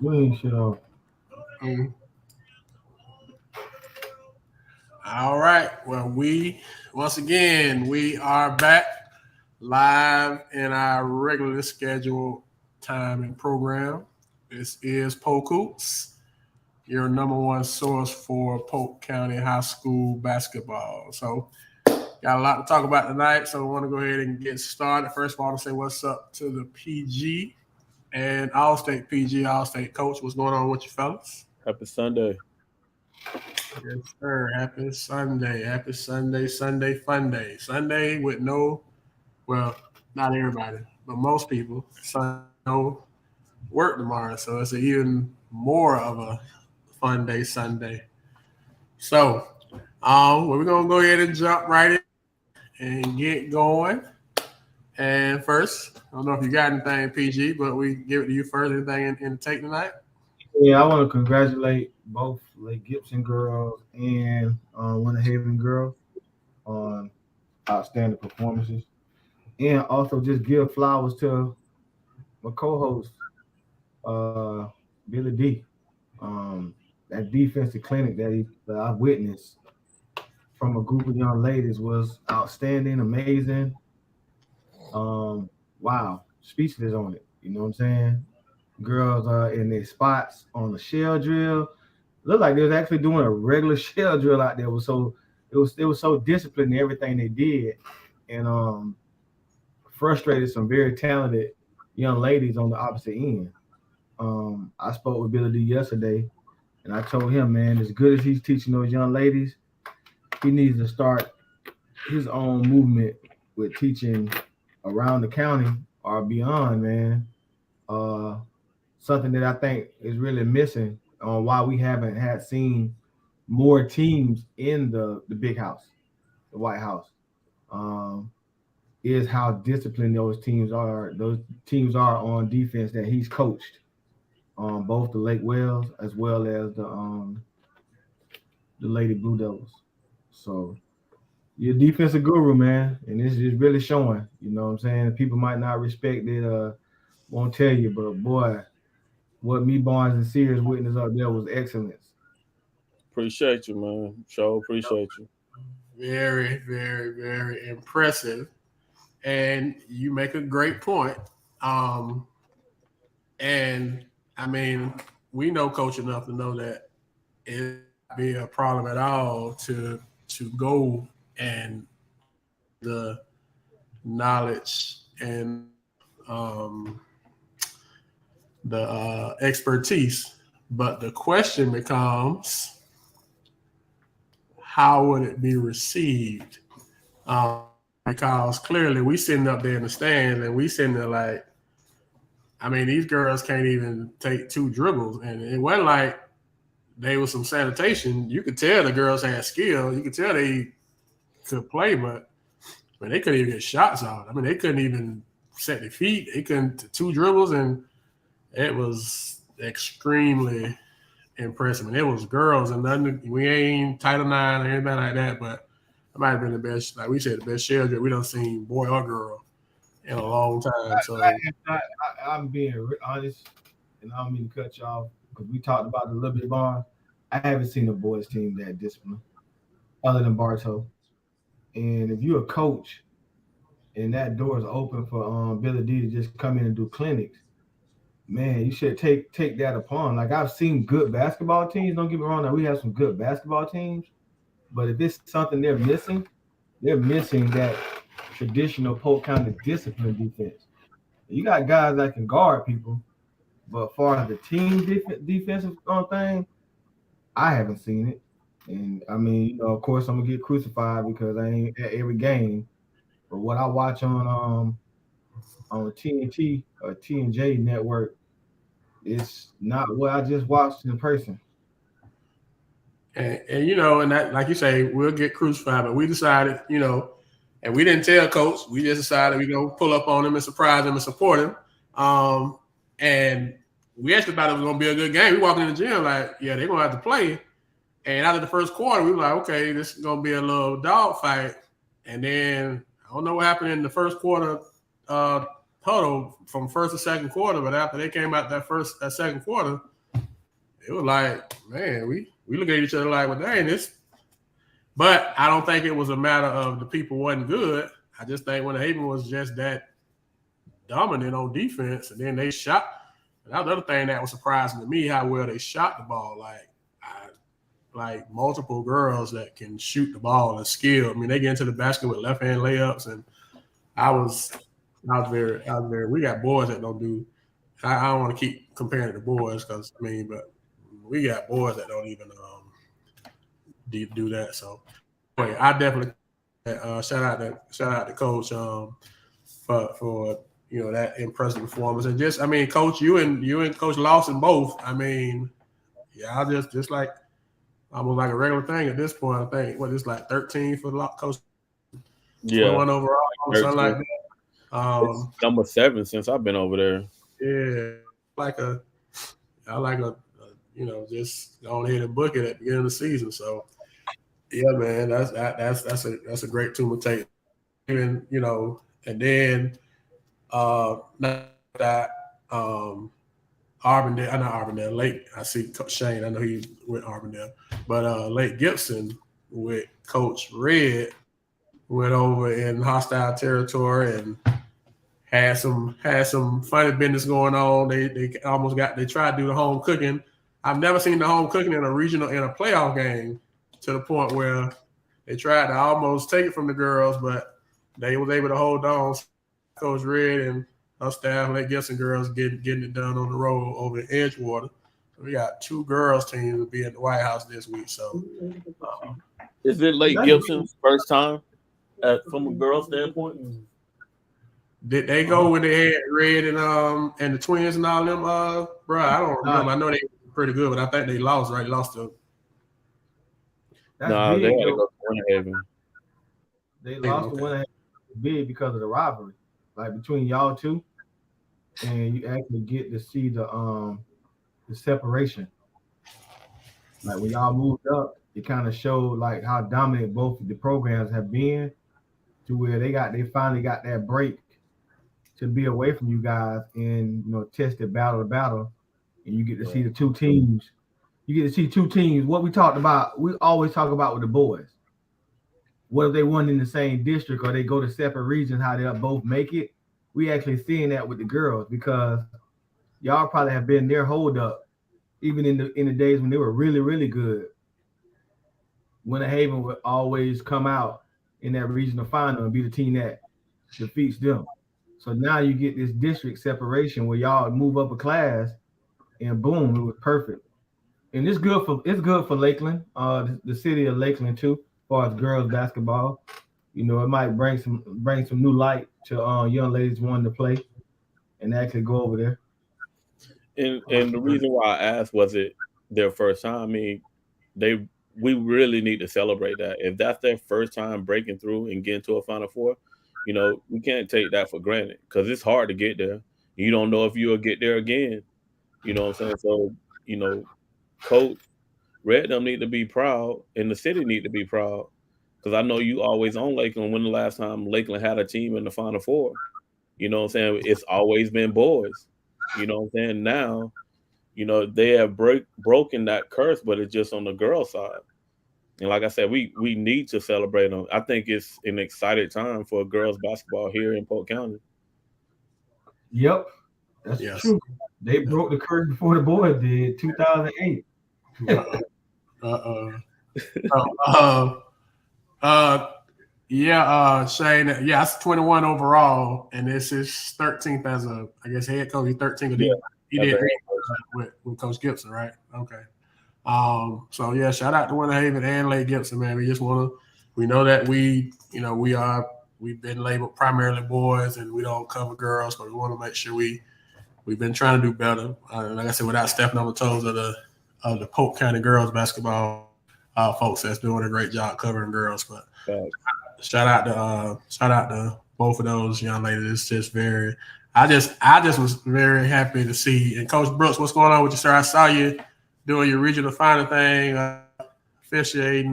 Doing shit off. Mm. All right. Well, once again we are back live in our regularly scheduled time and program. This is Polk, your number one source for Polk County High School basketball. So, got a lot to talk about tonight. So, we want to go ahead and get started. First of all, to say what's up to the PG and All State PG, All State coach. What's going on with you fellas? Happy Sunday. Yes, sir. Happy Sunday. Happy Sunday. Sunday fun day. Sunday with no, well, not everybody, but most people. Sunday no work tomorrow, so it's even more of a fun day Sunday. So, we're gonna go ahead and jump right in and get going. And first, I don't know if you got anything, PG, but we give it to you first. Anything in the take tonight? Yeah, I want to congratulate both Lake Gibson girls and Winter Haven girls on outstanding performances, and also just give flowers to my co-host, uh, Billy D. That defensive clinic that I witnessed from a group of young ladies was outstanding, amazing. Wow, speechless on it. You know what I'm saying? Girls are in their spots on the shell drill. Looked like they was actually doing a regular shell drill out there. It was so disciplined in everything they did, and frustrated some very talented young ladies on the opposite end. I spoke with Billy D yesterday, and I told him, man, as good as he's teaching those young ladies, he needs to start his own movement with teaching around the county or beyond, man. Uh, Something that I think is really missing on why we haven't had seen more teams in the big house, the White House, um, is how disciplined those teams are. Those teams are on defense that he's coached, both the Lake Wells as well as the Lady Blue Devils. So you're a defensive guru, man, and this is really showing. You know what I'm saying? People might not respect it, won't tell you, but boy, what me Barnes and Sears witnessed up there was excellence. Appreciate you, man. Sure appreciate you. Very, very, very impressive. And you make a great point. Um, and I mean, we know coach enough to know that it be a problem at all to go and the knowledge and the expertise. But the question becomes, how would it be received? Because clearly we sitting up there in the stands and we sitting there like, I mean, these girls can't even take two dribbles, and it wasn't like they was some sanitation. You could tell the girls had skill. You could tell they could play, but I mean, they couldn't even get shots out. I mean, they couldn't even set their feet. They couldn't two dribbles, and it was extremely impressive. And it was girls, and nothing. We ain't Title IX or anything like that, but it might have been the best. Like we said, the best shell we done seen, boy or girl, in a long time. So I'm being honest, and I don't mean to cut you off because we talked about the Liberty Bond. I haven't seen a boys team that disciplined other than Bartow. And if you're a coach and that door is open for Billy D to just come in and do clinics, man, you should take that upon. Like I've seen good basketball teams. Don't get me wrong, that we have some good basketball teams, but if it's something they're missing that traditional Polk County discipline defense. You got guys that can guard people, but as far as the team defensive thing, I haven't seen it. And I mean, of course, I'm gonna get crucified because I ain't at every game. But what I watch on TNT or TNJ network, it's not what I just watched in person. and and that like you say, we'll get crucified, but we decided, and we didn't tell coach. We just decided we gonna pull up on him and surprise him and support him. And we actually thought it was gonna be a good game. We walked in the gym like, yeah, they're gonna have to play. And after the first quarter, we were like, okay, this is gonna be a little dog fight. And then I don't know what happened in the first quarter, huddle from first to second quarter, but after they came out that second quarter, it was like, man, we look at each other like, well, dang, this. But I don't think it was a matter of the people wasn't good. I just think Winter Haven was just that dominant on defense, and then they shot. That was the other thing that was surprising to me, how well they shot the ball. Like multiple girls that can shoot the ball and skill. I mean, they get into the basket with left hand layups, and I was very. We got boys that don't do. I don't want to keep comparing it to boys because but we got boys that don't even do that. So anyway, I definitely shout out to Coach for that impressive performance, and just Coach, you and Coach Lawson both. I just like almost like a regular thing at this point. I think it's like 13 for Coach. Yeah, 21 overall, something like that. It's number 7 since I've been over there. Yeah, I like just go ahead and book it at the beginning of the season. So yeah, man, that's a great tool to take. Even and then not Arbondale, Lake. I see Coach Shane. I know he went Arbondale, but Lake Gibson with Coach Red went over in hostile territory and had some funny business going on. They tried to do the home cooking. I've never seen the home cooking in a playoff game to the point where they tried to almost take it from the girls, but they was able to hold on. Coach Red and our staff, Lake Gibson girls, getting it done on the road over in Edgewater. So we got 2 girls teams to be at the White House this week. So is it Lake Gibson's first time from a girl standpoint? Did they go when they had Red and the twins and all them? Bro, I don't remember. I know they were pretty good, but I think they lost. Right, lost to. That's no, big, they had to go to Winter Haven. They lost to Winter Haven big because of the rivalry, like between y'all two, and you actually get to see the separation. Like when y'all moved up, it kind of showed like how dominant both of the programs have been, to where they finally got that break to be away from you guys and tested battle to battle, and you get to see the 2 teams. You get to see 2 teams. What we always talk about with the boys. What if they won in the same district or they go to separate regions, how they'll both make it? We actually seeing that with the girls because y'all probably have been their hold up, even in the days when they were really, really good. Winter Haven would always come out in that regional final and be the team that defeats them. So now you get this district separation where y'all move up a class, and boom, it was perfect. And it's good for Lakeland, the city of Lakeland too, as far as girls basketball. It might bring some new light to young ladies wanting to play and actually go over there. And the reason why I asked, was it their first time? I mean, we really need to celebrate that. If that's their first time breaking through and getting to a Final Four, we can't take that for granted because it's hard to get there. You don't know if you'll get there again. You know what I'm saying? So, Coach Red them need to be proud, and the city need to be proud because I know you always on Lakeland. When the last time Lakeland had a team in the Final Four? You know what I'm saying? It's always been boys. You know what I'm saying? Now, they have broken that curse, but it's just on the girl side. And like I said, we need to celebrate them. I think it's an exciting time for girls basketball here in Polk County. Yep, that's true. They broke the curse before the boys did, 2008. Shane. Yeah, it's 21 overall, and this is 13th as head coach. He's 13. He did with Coach Gibson, right? Okay. So yeah, shout out to Winter Haven and Lake Gibson, man. We know that we've been labeled primarily boys and we don't cover girls, but we want to make sure we've been trying to do better. Like I said, without stepping on the toes of the Polk County girls basketball folks that's doing a great job covering girls. But shout out to both of those young ladies. It's just I just was very happy to see. And Coach Brooks, what's going on with you, sir? I saw you doing your regional final thing, officiating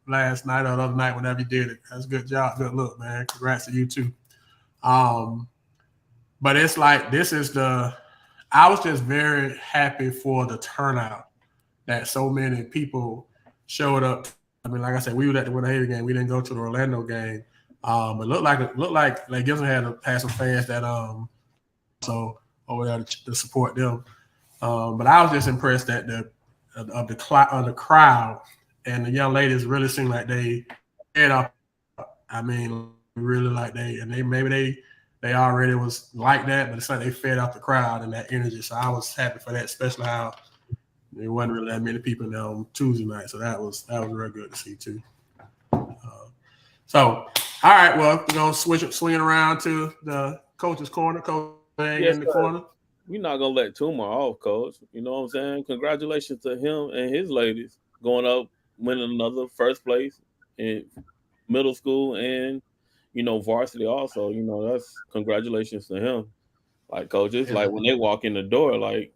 last night or the other night, whenever you did it. That's a good job, good look, man. Congrats to you too. But it's like this is the. I was just very happy for the turnout that so many people showed up. I mean, like I said, we were at the Winter Haven game. We didn't go to the Orlando game. But looked like Gibson had some fans that also over there to support them. But I was just impressed that the crowd and the young ladies really seemed like they fed off. I mean, really like they already was like that, but it's like they fed off the crowd and that energy. So I was happy for that, especially how there wasn't really that many people there on Tuesday night. So that was real good to see too. So all right, well we're gonna swing around to the coach's corner. Coach Yes, in the sir. corner. We're not gonna let Tumor off, coach. You know what I'm saying? Congratulations to him and his ladies going up, winning another first place in middle school and varsity also. That's congratulations to him. Like coach, it's Yeah. like when they walk in the door, like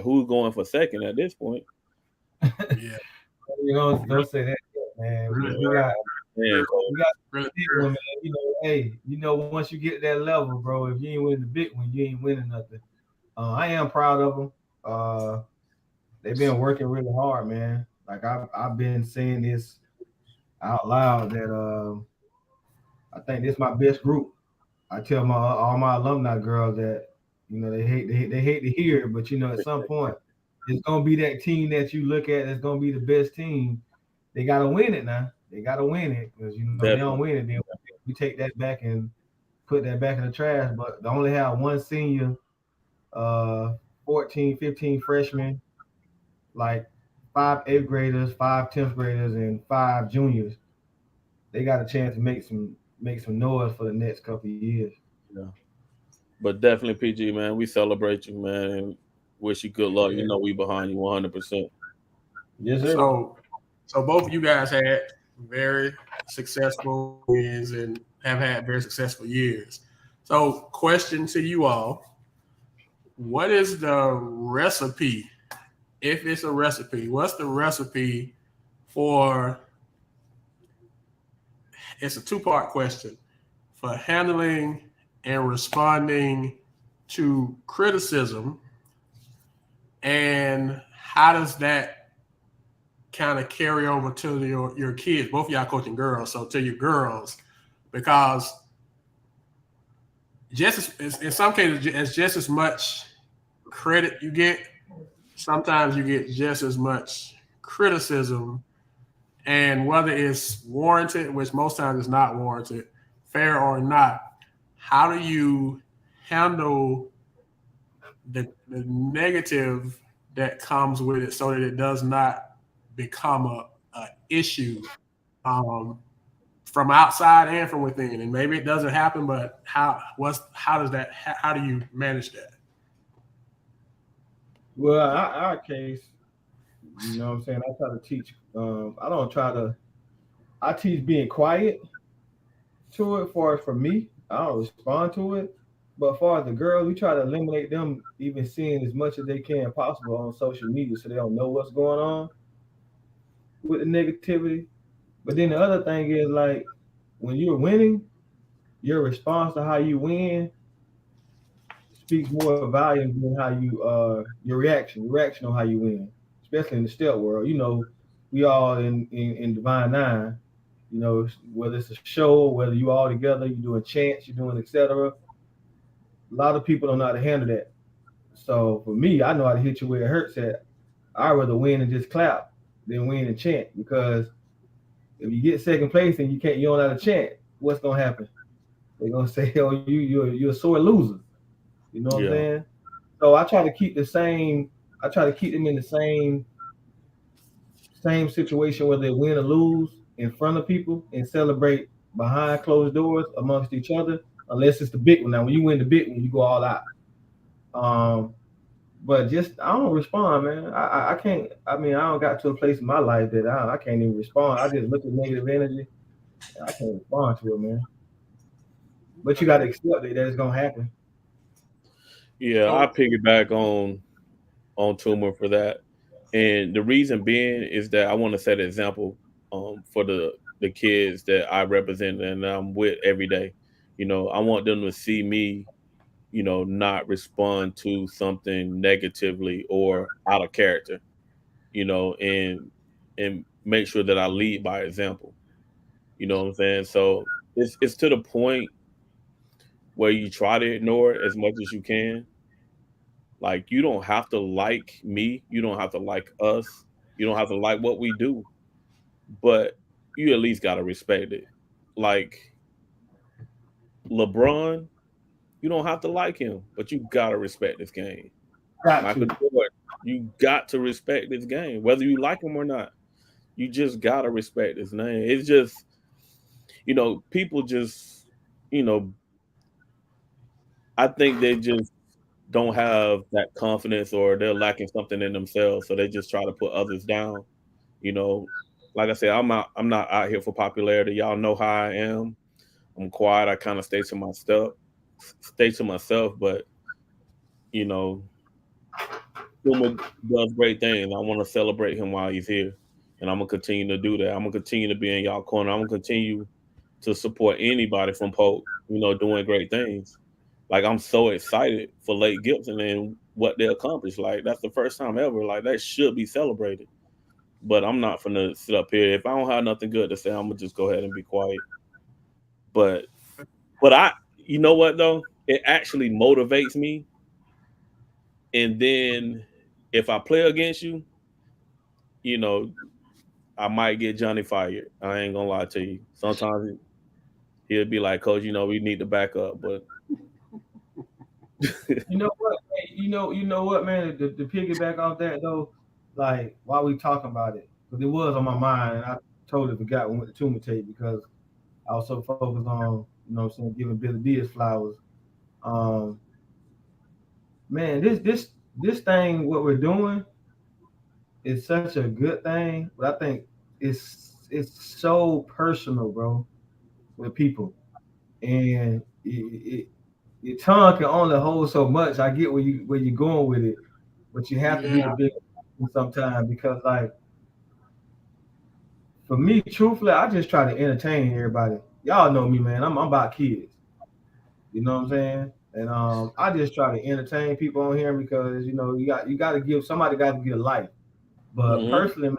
who's going for second at this point? Yeah. You know, Really, don't say that, man. really, We got Man, coach. we got really, the big one, man. You know, hey, once you get to that level, bro, if you ain't winning the big one, you ain't winning nothing. I am proud of them. They've been working really hard, man. Like I've been saying this out loud that I think this is my best group. I tell my all my alumni girls that they hate to hear it, but at some point it's gonna be that team that you look at that's gonna be the best team. They gotta win it now. They gotta win it because they don't Definitely. win it, then we take that back and put that back in the trash. But they only have one senior, uh, 14, 15 freshmen, like five eighth graders, five tenth graders, and five juniors. They got a chance to make some noise for the next couple of years. Yeah. But definitely PG, man. We celebrate you, man, and wish you good luck. Yeah. We behind you 100%. Yes, sir. So both of you guys had very successful wins and have had very successful years. So, question to you all: what is the recipe? If it's a recipe, what's the recipe for? It's a two-part question for handling and responding to criticism, and how does that kind of carry over to your kids? Both of y'all coaching girls, so to your girls, because in some cases, it's just as much credit you get. Sometimes you get just as much criticism, and whether it's warranted, which most times is not warranted, fair or not, how do you handle the negative that comes with it so that it does not become a issue um, from outside and from within? And maybe it doesn't happen, but how do you manage that? Well, our case, what I'm saying. I try to teach. I don't try to. I teach being quiet to it. For me, I don't respond to it. But as far as the girls, we try to eliminate them even seeing as much as they can possible on social media, so they don't know what's going on with the negativity. But then the other thing is like when you're winning, your response to how you win speaks more volumes than how your reaction on how you win, especially in the step world. We all in Divine Nine. Whether it's a show, whether you all together, you're doing chants, you're doing etc. A lot of people don't know how to handle that. So for me, I know how to hit you where it hurts at. I'd rather win and just clap than win and chant because if you get second place and you don't know how to chant, what's gonna happen? They're gonna say, "Oh, you're a sore loser." You know what I'm Yeah. saying? So I try to keep the same. I try to keep them in the same situation where they win or lose in front of people and celebrate behind closed doors amongst each other. Unless it's the big one. Now, when you win the big one, you go all out. Um, but just I don't respond, man. I can't. I mean, I don't got to a place in my life that I can't even respond. I just look at negative energy. I can't respond to it, man. But you got to accept it that it's gonna happen. Yeah, I So piggyback on Tumor for that. And the reason being is that I want to set an example for the kids that I represent and I'm with every day. I want them to see me not respond to something negatively or out of character, and make sure that I lead by example. You know what I'm saying? So it's to the point where you try to ignore it as much as you can. Like you don't have to like me, you don't have to like us, you don't have to like what we do, but you at least gotta respect it. Like LeBron, you don't have to like him, but you gotta respect this game. Got Michael to. Jordan, you got to respect this game, whether you like him or not. You just gotta respect his name. It's just, people just, you know, I think they just don't have that confidence or they're lacking something in themselves, so they just try to put others down. You know, like I said, I'm not out here for popularity. Y'all know how I am. I'm quiet. I kind of stay to myself. But you know, Puma does great things. I want to celebrate him while he's here, and I'm gonna continue to do that. I'm gonna continue to be in y'all corner. I'm gonna continue to support anybody from Polk, doing great things. Like I'm so excited for Lake Gibson and what they accomplished. Like that's the first time ever. Like that should be celebrated. But I'm not gonna sit up here. If I don't have nothing good to say, I'm gonna just go ahead and be quiet. But you know what though? It actually motivates me. And then if I play against you, you know, I might get Johnny fired. I ain't gonna lie to you. Sometimes he'll be like, "Coach, we need to back up." But You know what? Hey, you know what, man? To piggyback off that though, like while we talking about it, because it was on my mind, and I totally forgot when we went to Tuma tape because I was so focused on, what I'm saying, giving Billy D his flowers. Um, man, this thing, what we're doing, is such a good thing, but I think it's so personal, bro, with people, and your tongue can only hold so much. I get where you're going with it, but you have to be the Yeah, big sometimes because, like, for me, truthfully, I just try to entertain everybody. Y'all know me, man. I'm about kids. You know what I'm saying? And I just try to entertain people on here because you got to give somebody got to give life. But mhm. personally, man,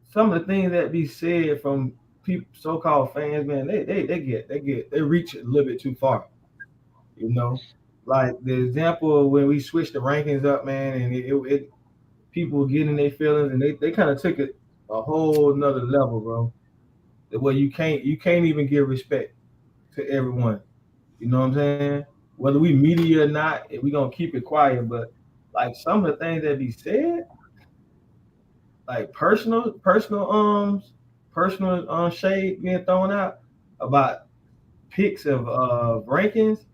some of the things that be said from people, so-called fans, man, they reach a little bit too far. You know, like the example of when we switched the rankings up, man, and it people were getting their feelings, and they kind of took it a whole nother level, bro. Where you can't even give respect to everyone. You know what I'm saying? Whether we media or not, we gonna keep it quiet. But like some of the things that be said, like personal shade being thrown out about picks of rankings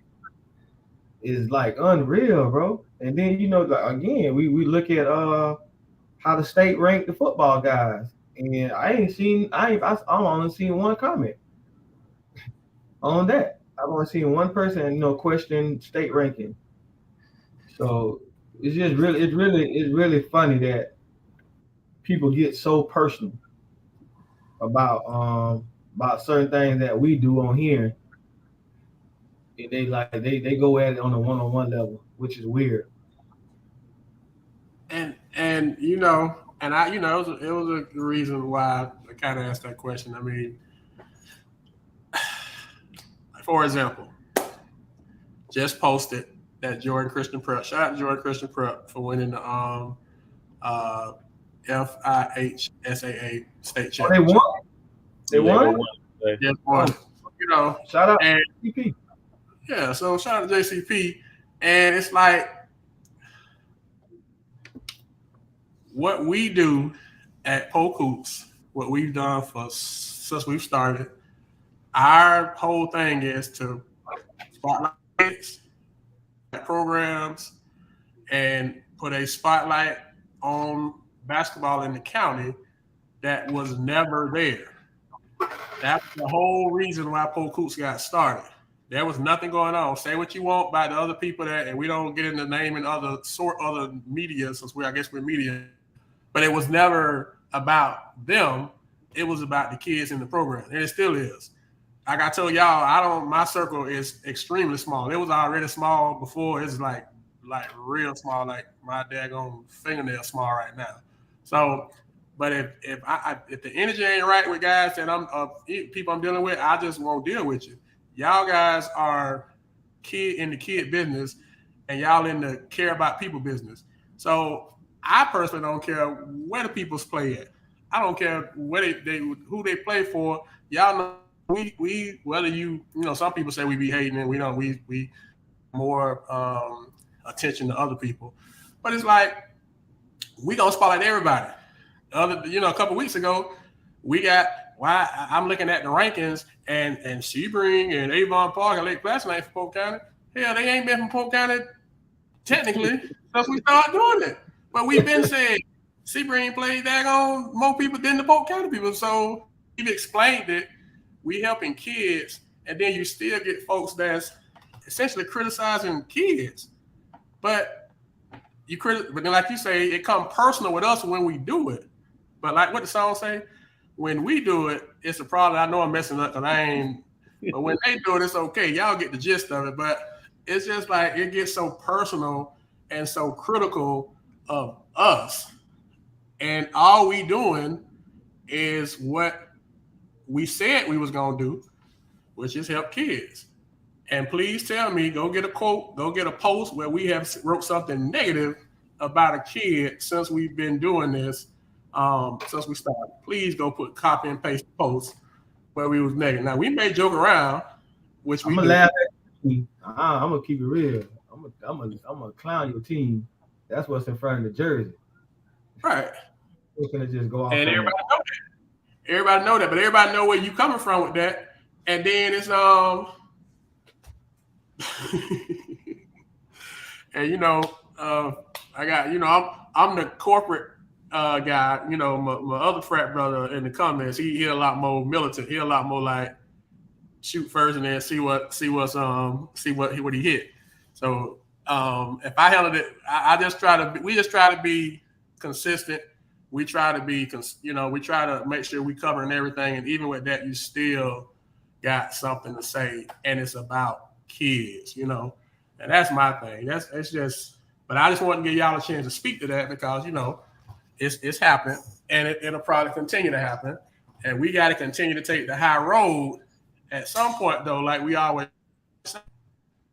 is like unreal, bro. And then like, again, we look at how the state ranked the football guys, and I've only seen one comment on that. I've only seen one person question state ranking. So it's really funny that people get so personal about certain things that we do on here. And they go at it on a one-on-one level, which is weird. and I, it was a reason why I kind of asked that question. I mean, for example, just posted that Jordan Christian Prep. Shout out to Jordan Christian Prep for winning the uh FIHSAA state Oh, they won. championship. They Yeah, they won. won today. Just Oh, won. You know, shout out and to CP. yeah, so shout out to JCP. And it's like what we do at Polk Hoops, what we've done for since we've started. Our whole thing is to spotlight kids, programs, and put a spotlight on basketball in the county that was never there. That's the whole reason why Polk Hoops got started. There was nothing going on. Say what you want by the other people that, and we don't get into naming other media since I guess we're media, but it was never about them. It was about the kids in the program, and it still is. like I told y'all, my circle is extremely small. It was already small before. It's like real small, like my daggone fingernail small right now. So, but if the energy ain't right with guys that people I'm dealing with, I just won't deal with you. Y'all guys are in the kid business, and y'all in the care about people business. So I personally don't care where the people's play at. I don't care where who they play for. Y'all know we whether some people say we be hating and we more attention to other people, but it's like we don't spotlight everybody. A couple weeks ago, we got I'm looking at the rankings and Sebring and Avon Park and Lake Placid ain't from Polk County. Hell, they ain't been from Polk County technically since we started doing it. But we've been saying Sebring played daggone more people than the Polk County people. So we've explained it. We helping kids, and then you still get folks that's essentially criticizing kids. But then like you say, it comes personal with us when we do it. But like what the song say, when we do it, it's a problem. I know I'm messing up because I ain't. But when they do it, it's okay. Y'all get the gist of it. But it's just like it gets so personal and so critical of us, and all we doing is what we said we was gonna do, which is help kids. And please tell me, go get a quote, go get a post where we have wrote something negative about a kid since we've been doing this, since we started. Please go put copy and paste posts where we was negative. Now we may joke around, which we do. Laugh at you. I'm gonna keep it real. I'm gonna clown your team. That's what's in front of the jersey. Right. We're gonna just go off. And everybody know that. Everybody know that, but everybody know where you coming from with that. And then it's and I got I'm the corporate guy. My other frat brother in the comments, he a lot more militant. He a lot more like shoot first and then see what he hit. So if I handled it, we just try to be consistent. We try to be, we try to make sure we covering everything. And even with that, you still got something to say. And it's about kids, And that's my thing. It's just, but I just want to give y'all a chance to speak to that because, it's happened and it'll probably continue to happen. And we got to continue to take the high road at some point, though, like we always say,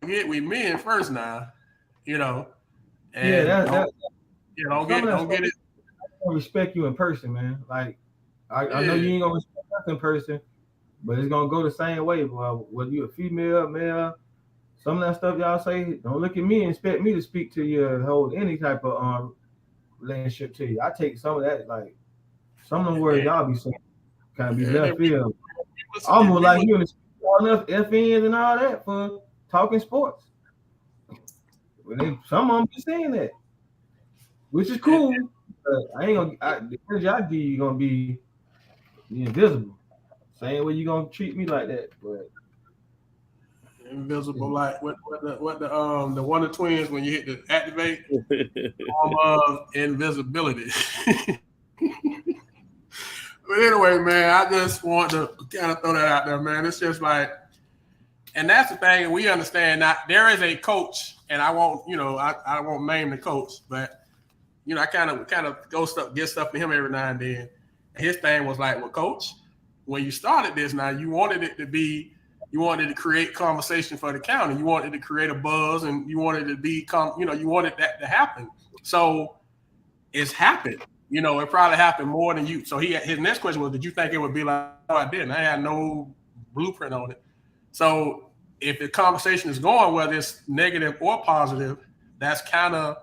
we men first now, And don't get it. Respect you in person, man. Like I know you ain't gonna respect us in person, but it's gonna go the same way. Well, whether you a female, male, some of that stuff y'all say, don't look at me and expect me to speak to you or hold any type of relationship to you. I take some of that, like some of them words y'all be saying kind of be left field. Almost like you enough FNs and all that for talking sports. Some of them be saying that, which is cool. I ain't gonna. The energy I give you gonna be invisible. Same way you gonna treat me like that, but invisible like what the Wonder Twins when you hit the activate form of invisibility. But anyway, man, I just want to kind of throw that out there, man. It's just like, and that's the thing. We understand that there is a coach, and I won't name the coach, but. I kind of get stuff to him every now and then. And his thing was like, well, coach, when you started this now, you wanted to create conversation for the county. You wanted to create a buzz and you wanted to you wanted that to happen. So it's happened. It probably happened more than you. So his next question was, did you think it would be like, no, I didn't. I had no blueprint on it. So if the conversation is going, whether it's negative or positive, that's kind of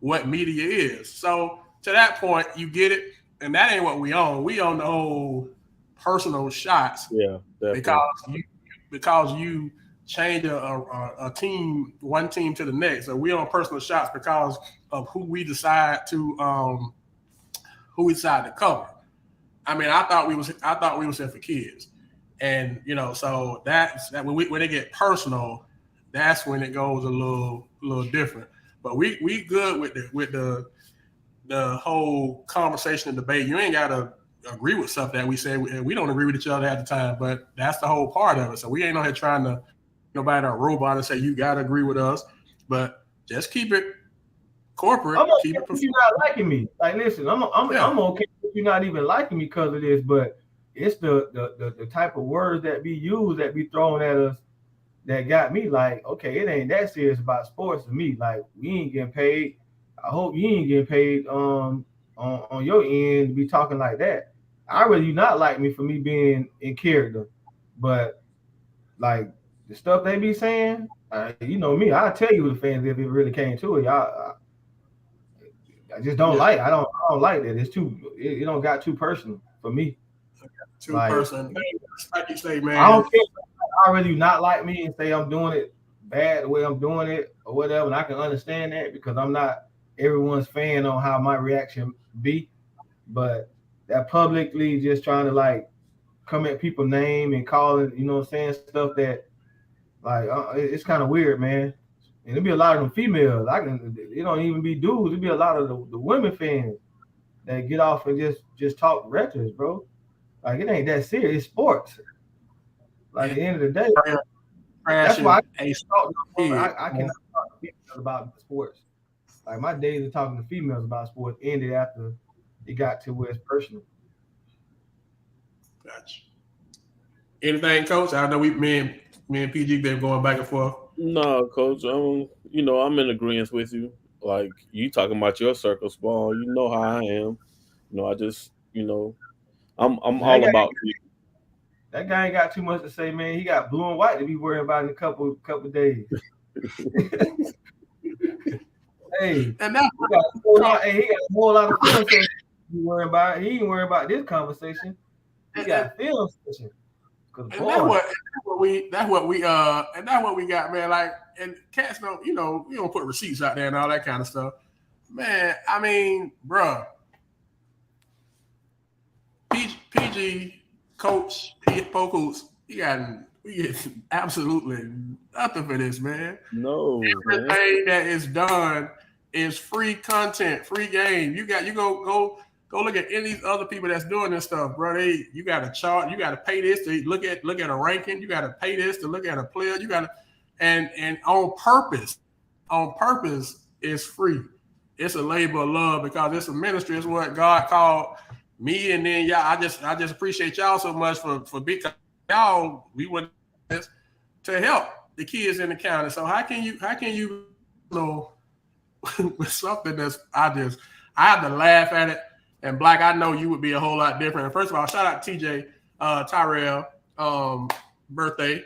what media is. So to that point, you get it, and that ain't what we own. We own the whole personal shots. Yeah, definitely. because you change a team, one team to the next. So we own personal shots because of who we decide to cover. I mean, I thought we was here for kids, and so that's that when they get personal, that's when it goes a little different. But we good with the whole conversation and debate. You ain't gotta agree with stuff that we say, and we don't agree with each other at the time. But that's the whole part of it. So we ain't on here trying to nobody a robot and say you gotta agree with us, but just keep it corporate. I'm okay Keep it. if you're not liking me. Like, listen, I'm okay if you're not even liking me because of this, but it's the type of words that be used that be thrown at us that got me like, okay, it ain't that serious about sports to me. Like, we ain't getting paid. I hope you ain't getting paid on your end to be talking like that. I really not like me for me being in character, but like the stuff they be saying, you know me, I'll tell you the fans if it really came to it. I just don't like. I don't like that. It's too. It don't got too personal for me. Too personal. Like you say, man. I don't care. I really not like me and say I'm doing it bad the way I'm doing it or whatever. And I can understand that because I'm not everyone's fan on how my reaction be. But that publicly just trying to like come at people's name and calling, you know what I'm saying, stuff that like it's kind of weird, man. And there'll be a lot of them females. It don't even be dudes. There'll be a lot of the women fans that get off and just talk reckless, bro. Like, it ain't that serious. It's sports. Like, at the end of the day, that's why I cannot talk to females about sports. Like, my days of talking to females about sports ended after it got to where it's personal. Gotcha. Anything, Coach? I know me and PG been going back and forth. No, Coach. You know, I'm in agreement with you. Like, you talking about your circle ball. You know how I am. You know, I just, you know, I'm all about you. That guy ain't got too much to say, man. He got blue and white to be worried about in a couple days. Hey, and he got a whole lot of film sessions to be worried about. He ain't worried about this conversation. He got film sessions. And that's what we got, man. Like, and cats don't, you know, we don't put receipts out there and all that kind of stuff. Man, I mean, bruh. PG, Coach, Polk, we get absolutely nothing for this, man. No. Everything that is done is free content, free game. You go look at any of these other people that's doing this stuff, bro. You got to chart, you got to pay this to look at a ranking, you got to pay this to look at a player, you got to, and on purpose, it's free. It's a labor of love because it's a ministry. It's what God called me, and then y'all. I just appreciate y'all so much for being y'all. We want this to help the kids in the county. So how can you know with something that's I have to laugh at it. And Black, I know you would be a whole lot different. And first of all, shout out to TJ Tyrell birthday.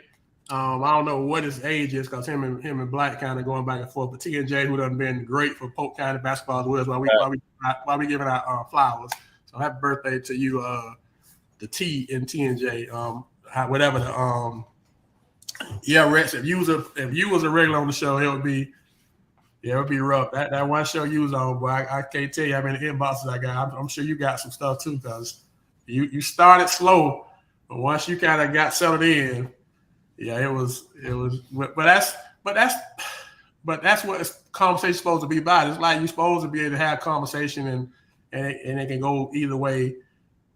I don't know what his age is because him and Black kind of going back and forth. But TJ, who done been great for Polk County basketball as well, while we giving out flowers. So happy birthday to you, the T in TNJ. Whatever the Rex. If you was a regular on the show, it would be rough. That one show you was on, boy. I can't tell you how many inboxes I got. I'm sure you got some stuff too, because you started slow, but once you kind of got settled in, yeah, it was. But that's what this conversation's supposed to be about. It's like you're supposed to be able to have conversation and it can go either way.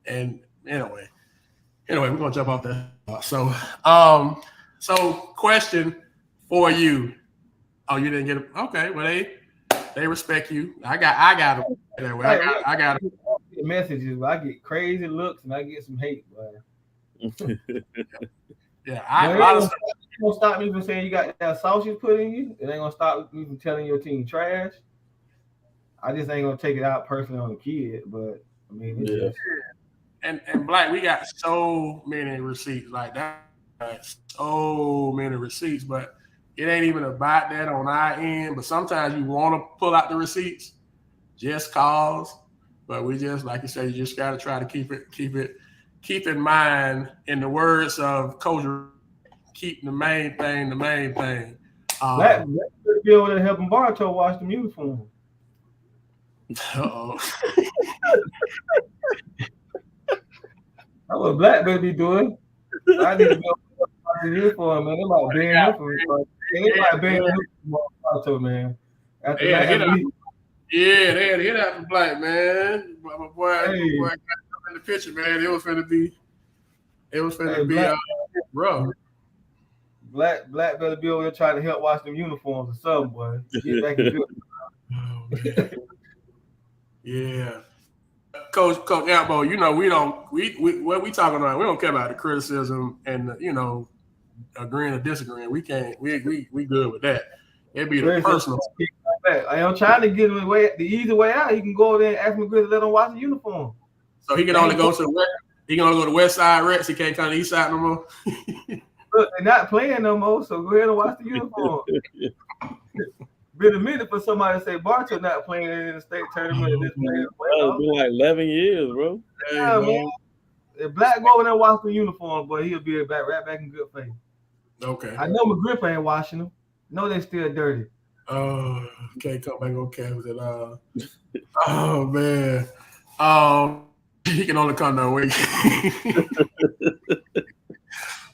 And anyway, we're gonna jump off that. So question for you. Oh, you didn't get it? Okay, well they respect you. I got them. I got them. Messages, but I get crazy looks and I get some hate. Yeah, it ain't gonna stop me from saying you got that sausage put in you. It ain't gonna stop me from telling your team trash. I just ain't gonna take it out personally on the kid, but I mean, it's just... And Black, we got so many receipts like that. So many receipts, but it ain't even about that on our end. But sometimes you want to pull out the receipts just cause. But we just, like you said, you just got to try to keep in mind, in the words of Coach, keep the main thing the main thing. Black be over there helping Bartow wash the uniform. Uh-oh. That's what Black baby doing. I need to go wash the uniform, man. They like being here for me. They like being here for Bartow, man. They had to hit out for Black, man. My boy in the picture, man. It was finna be rough. Black better be over here trying to help wash them uniforms or something, boy. Get back in good. Oh man. Yeah. Coach Ambo, we don't what we talking about, we don't care about the criticism and agreeing or disagreeing. We can't we good with that. It'd be the personal. I am trying to get him the easy way out. He can go over there and ask McGrill to let him wash the uniform. So he can only go to the west. He can only go to West Side Rex. He can't come to the East Side no more. Look, they're not playing no more, so go ahead and watch the uniform. Been a minute for somebody to say Bartow not playing in the state tournament. It's been like 11 years, bro. Yeah, man. If Black go over there and wash the uniform, boy, he'll be right back in good faith. Okay. I know McGriff ain't washing them. No, they still dirty. Can't come back on campus at all. Oh man. He can only come that way.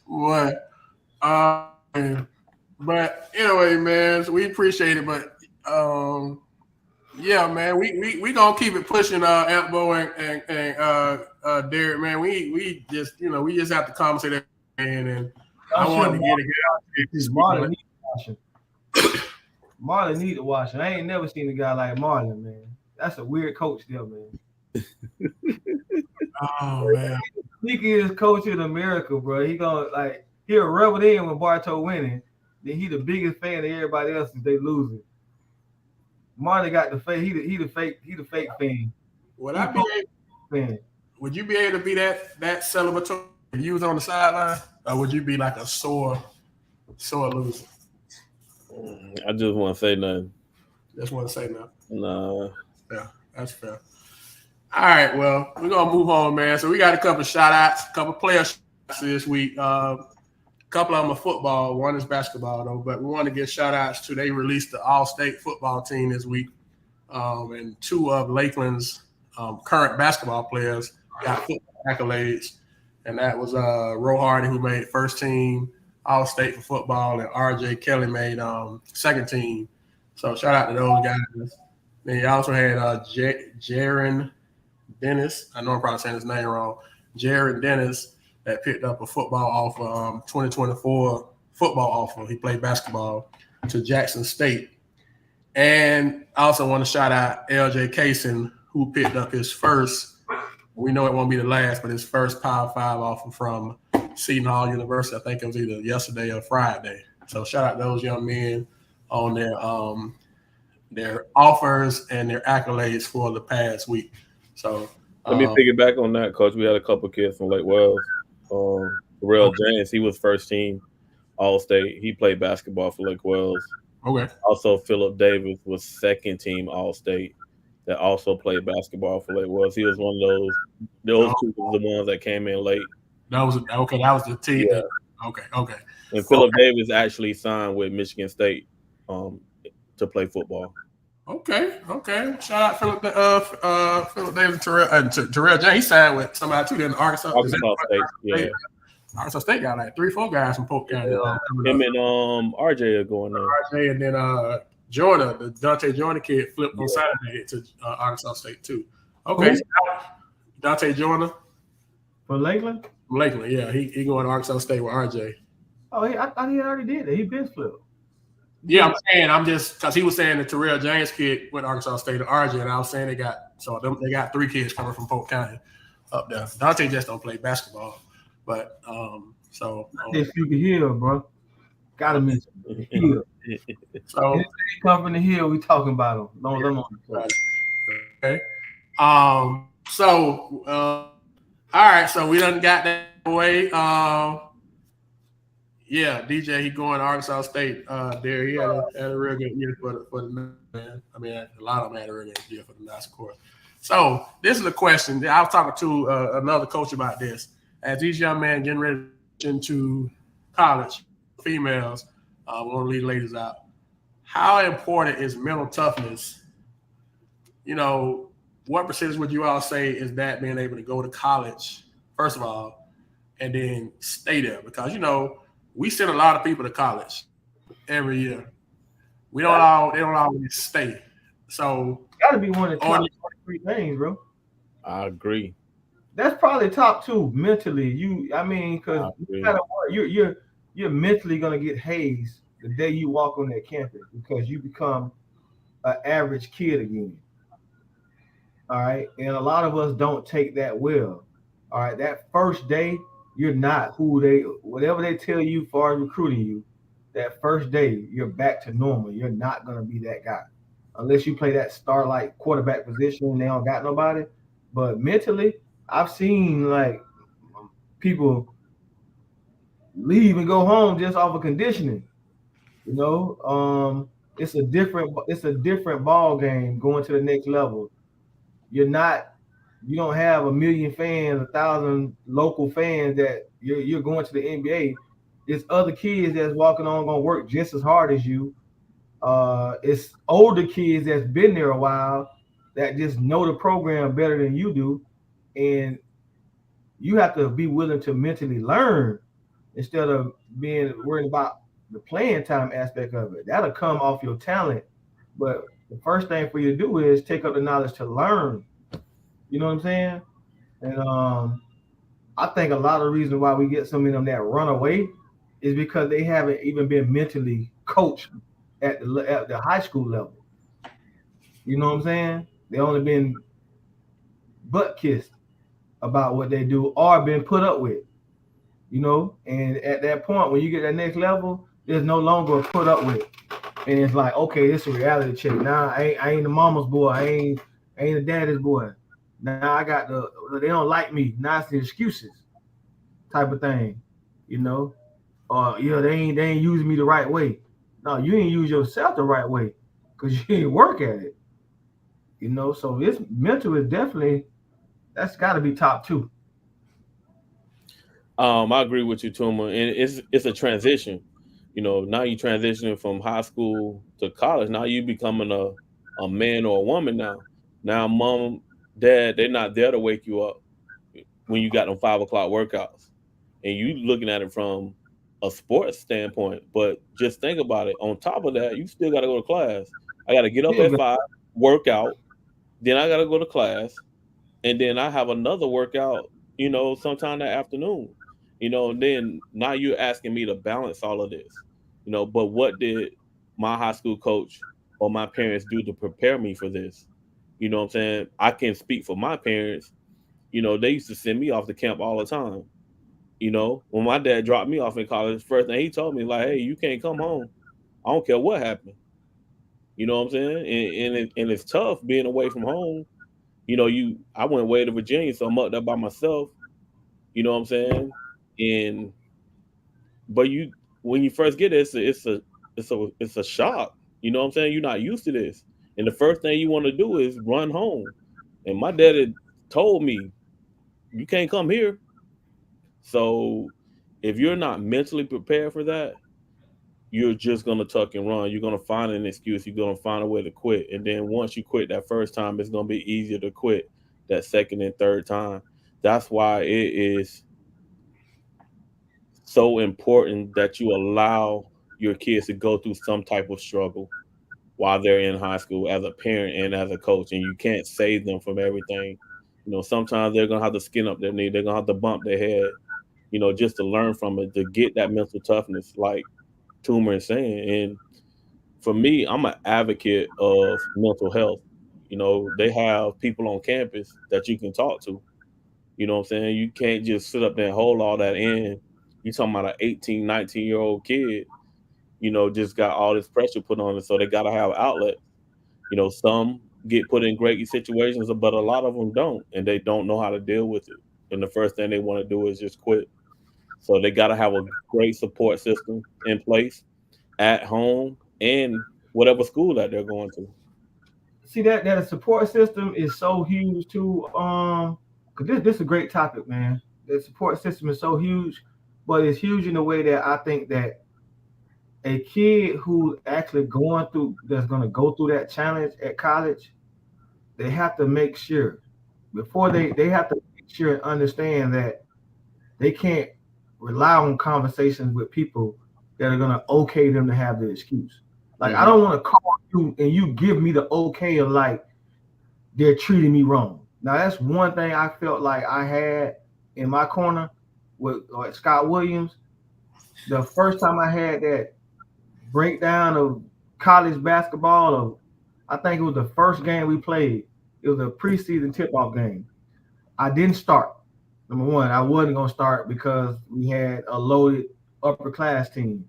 What? But anyway, man, so we appreciate it. But yeah, man, we gonna keep it pushing. Ambo and Derek, man, we just we just have to conversate and I wanted to get it. Marlon need washing. Marlon need washing. I ain't never seen a guy like Marlon, man. That's a weird coach there, man. Oh man, sneakiest coach in America, bro. He'll rub it in when Bartow winning. Then he the biggest fan of everybody else if they losing. Marley got the fake. He the fake fan. Would you be able to be that celebratory if you was on the sideline, or would you be like a sore loser? I just want to say nothing. Just want to say nothing. Nah. Yeah, that's fair. All right, well, we're gonna move on, man. So we got a couple shout outs, a couple player shout outs this week. A couple of them are football, one is basketball though, but we want to give shout outs to they released the all-state football team this week. And two of Lakeland's current basketball players got football accolades. And that was Ro Hardy, who made first team all-state for football, and RJ Kelly made second team. So shout out to those guys. Then you also had Jaron Dennis. I know I'm probably saying his name wrong. Jaron Dennis that picked up a football offer, 2024 football offer. He played basketball to Jackson State. And I also want to shout out LJ Kaysen, who picked up his first, we know it won't be the last, but his first Power 5 offer from Seton Hall University. I think it was either yesterday or Friday. So shout out those young men on their offers and their accolades for the past week. So let me piggyback on that, Coach. We had a couple kids from Lake Wells. Terrell James, he was first team All-State. He played basketball for Lake Wells. Okay. Also, Philip Davis was second team All-State that also played basketball for Lake Wells. He was one of those. Those two were the ones that came in late. That was the team. Yeah. Okay. And Philip Davis actually signed with Michigan State to play football. Okay. Shout out Philip Davis and Terrell James. He signed with somebody too. Then Arkansas State. Yeah. Arkansas State got like 3-4 guys from Polk County. Him and RJ are going there. RJ and then Jordan, the Dante Jordan kid, flipped on Saturday to Arkansas State too. Okay, Dante Jordan from Lakeland. Lakeland, yeah, he going to Arkansas State with RJ. Oh, I thought he already did it. He been flipped. Yeah, I'm just because he was saying the Terrell James kid went to Arkansas State to RJ, and I was saying they got 3 kids coming from Polk County up there. Dante just don't play basketball, but This you can hear, bro. Gotta mention the hill. So he come from the hill. We talking about him. Don't okay. All right. So we done got that away. Yeah, DJ, he going to Arkansas State. There, he had a real good year for the man. I mean, a lot of them had a real good year for the national course. So this is a question. I was talking to another coach about this. As these young men getting ready into college, females, I want to lead ladies out. How important is mental toughness? What percentage would you all say is that being able to go to college, first of all, and then stay there? Because, we send a lot of people to college every year. They don't always stay. So gotta be one of the top 3 things, bro. I agree. That's probably top two mentally. I mean, because I no agree. matter what, you're mentally gonna get hazed the day you walk on that campus because you become an average kid again. All right, and a lot of us don't take that well. All right, that first day, you're not who they whatever they tell you for recruiting you. That first day, you're back to normal. You're not gonna be that guy unless you play that starlight quarterback position and they don't got nobody. But mentally, I've seen like people leave and go home just off of conditioning. You know, it's a different ball game going to the next level. You're not you don't have a million fans, 1,000 local fans that you're going to the NBA. It's other kids that's walking on gonna work just as hard as you. It's older kids that's been there a while that just know the program better than you do, and you have to be willing to mentally learn instead of being worried about the playing time aspect of it. That'll come off your talent, but the first thing for you to do is take up the knowledge to learn. You know what I'm saying? And I think a lot of the reason why we get some of them that run away is because they haven't even been mentally coached at the high school level. You know what I'm saying? They only been butt kissed about what they do or been put up with. You know, and at that point when you get that next level, there's no longer a put up with, and it's like, okay, this is a reality check. Now I ain't the mama's boy. I ain't the daddy's boy. Now I got they don't like me. Now it's the excuses type of thing. You know, or yeah, they ain't using me the right way. No, you ain't use yourself the right way because you didn't work at it. You know, so this mental is definitely that's got to be top two. I agree with you, Tuma, and it's a transition. Now you transitioning from high school to college. Now you becoming a man or a woman now. Now, mom, dad, they're not there to wake you up when you got them 5 o'clock workouts, and you looking at it from a sports standpoint. But just think about it. On top of that, you still got to go to class. I got to get up Still at got 5, work out, then I got to go to class, and then I have another workout, sometime that afternoon. Then now you're asking me to balance all of this. But what did my high school coach or my parents do to prepare me for this? You know what I'm saying? I can speak for my parents. They used to send me off to camp all the time. When my dad dropped me off in college, first thing he told me, like, hey, you can't come home. I don't care what happened. You know what I'm saying? And it's tough being away from home. I went way to Virginia, so I'm up there by myself. You know what I'm saying? And but when you first get it, it's a shock. You know what I'm saying? You're not used to this, and the first thing you want to do is run home. And my dad had told me, you can't come here. So if you're not mentally prepared for that, you're just gonna tuck and run. You're gonna find an excuse. You're gonna find a way to quit. And then once you quit that first time, it's gonna be easier to quit that second and third time. That's why it is so important that you allow your kids to go through some type of struggle while they're in high school as a parent and as a coach. And you can't save them from everything. Sometimes they're gonna have to skin up their knee, they're gonna have to bump their head, just to learn from it, to get that mental toughness, like Toomer is saying. And for me, I'm an advocate of mental health. They have people on campus that you can talk to. You know what I'm saying? You can't just sit up there and hold all that in. You talking about an 18, 19-year-old kid, just got all this pressure put on it. So they got to have outlets. Some get put in great situations, but a lot of them don't, and they don't know how to deal with it. And the first thing they want to do is just quit. So they got to have a great support system in place at home and whatever school that they're going to. see that a support system is so huge too. Cause this is a great topic, man. The support system is so huge, but it's huge in a way that I think that a kid who actually going through that's gonna go through that challenge at college, they have to make sure before they have to make sure and understand that they can't rely on conversations with people that are gonna okay them to have the excuse. Like I Hmm. don't want to call you and you give me the okay of like they're treating me wrong. Now that's one thing I felt like I had in my corner with Scott Williams. The first time I had that breakdown of college basketball, of I think it was the first game we played. It was a preseason tip-off game. I didn't start. Number one, I wasn't gonna start because we had a loaded upper class team.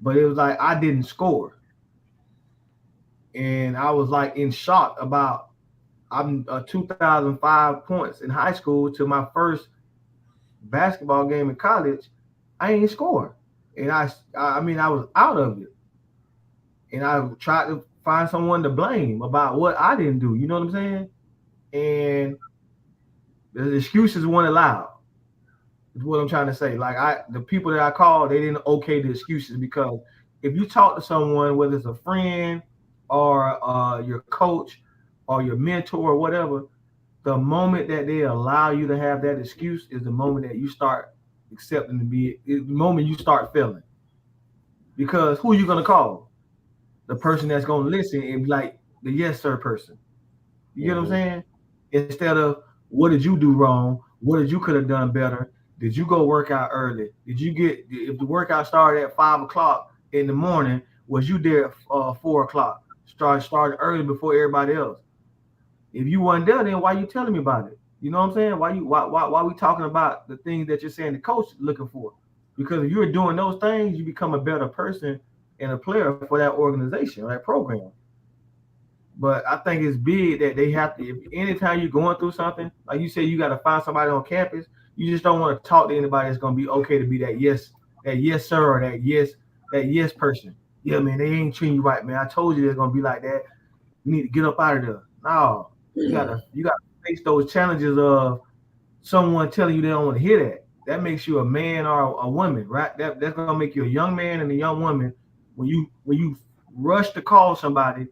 But it was like I didn't score, and I was like in shock about I'm 2005 points in high school to my first basketball game in college. I ain't score, and I mean I was out of it, and I tried to find someone to blame about what I didn't do. You know what I'm saying? And the excuses weren't allowed. Is what I'm trying to say. Like the people that I called, they didn't okay the excuses because if you talk to someone, whether it's a friend or your coach or your mentor or whatever, the moment that they allow you to have that excuse is the moment that you start accepting to be the moment you start failing. Because who are you gonna call? The person that's gonna listen and be like the yes sir person. You get what I'm saying? Instead of what did you do wrong? What did you could have done better? Did you go work out early? Did you get if the workout started at 5 o'clock in the morning? Was you there at 4 o'clock? Started early before everybody else. If you weren't there, then why you telling me about it? You know what I'm saying? Why we talking about the things that you're saying the coach is looking for? Because if you're doing those things, you become a better person and a player for that organization or that program. But I think it's big that they have to. If anytime you're going through something, like you said, you got to find somebody on campus. You just don't want to talk to anybody that's going to be okay to be that yes sir, or that yes person. Yeah, man, they ain't treating you right, man. I told you they're going to be like that. You need to get up out of there. No, you gotta face those challenges of someone telling you they don't want to hear that. That makes you a man or a woman, right? That's gonna make you a young man and a young woman when you rush to call somebody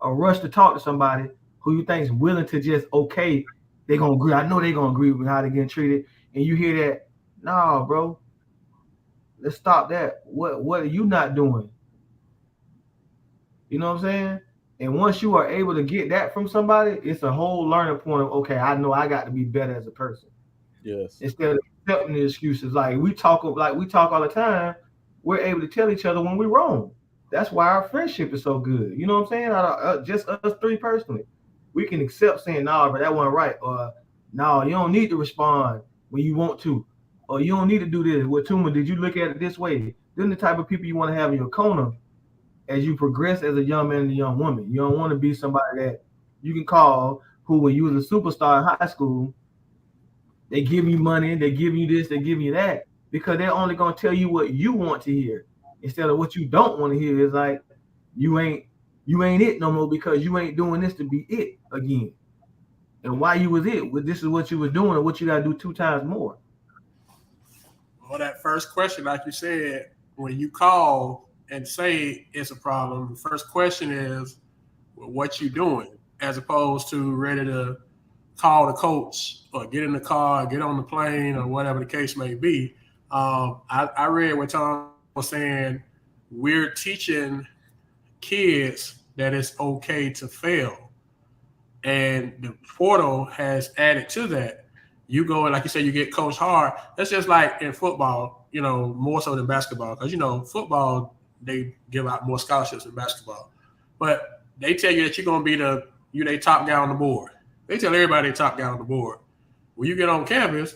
or rush to talk to somebody who you think is willing to just okay, they gonna agree. I know they gonna agree with how they getting treated, and you hear that, nah, bro, let's stop that. What are you not doing? You know what I'm saying? And once you are able to get that from somebody, it's a whole learning point of okay, I know I got to be better as a person. Yes. Instead of accepting the excuses, like we talk all the time, we're able to tell each other when we're wrong. That's why our friendship is so good. You know what I'm saying? Just us three personally, we can accept saying, "Nah, but that wasn't right," or "No, you don't need to respond when you want to," or "You don't need to do this." With Tuma, did you look at it this way? Then the type of people you want to have in your corner as you progress as a young man and a young woman. You don't want to be somebody that you can call who, when you was a superstar in high school, they give you money, they give you this, they give you that, because they're only gonna tell you what you want to hear instead of what you don't want to hear. Is like you ain't you ain't it no more because you ain't doing this to be it again. And why you was it? Well, this is what you was doing, and what you gotta do 2 times more. Well, that first question, like you said, when you call and say it's a problem, the first question is, well, what you doing, as opposed to ready to call the coach or get in the car, get on the plane, or whatever the case may be. I read what Tom was saying. We're teaching kids that it's okay to fail, and the portal has added to that. You go and, like you said, you get coached hard. That's just like in football, more so than basketball, because football, they give out more scholarships than basketball, but they tell you that you're gonna be they top guy on the board. They tell everybody they top guy on the board. When you get on campus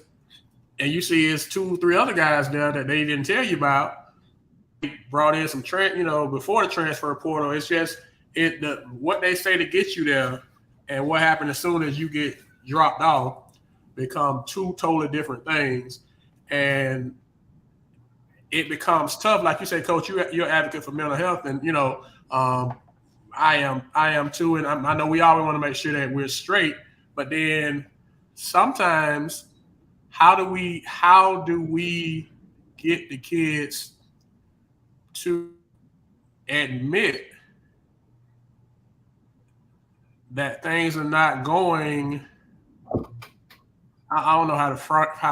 and you see it's 2, 3 other guys there that they didn't tell you about, they brought in some before the transfer portal. It's just what they say to get you there and what happened as soon as you get dropped off become two totally different things, and it becomes tough. Like you say, Coach, you're an advocate for mental health, and I am too, and I know we always want to make sure that we're straight. But then sometimes, how do we get the kids to admit that things are not going? I don't know how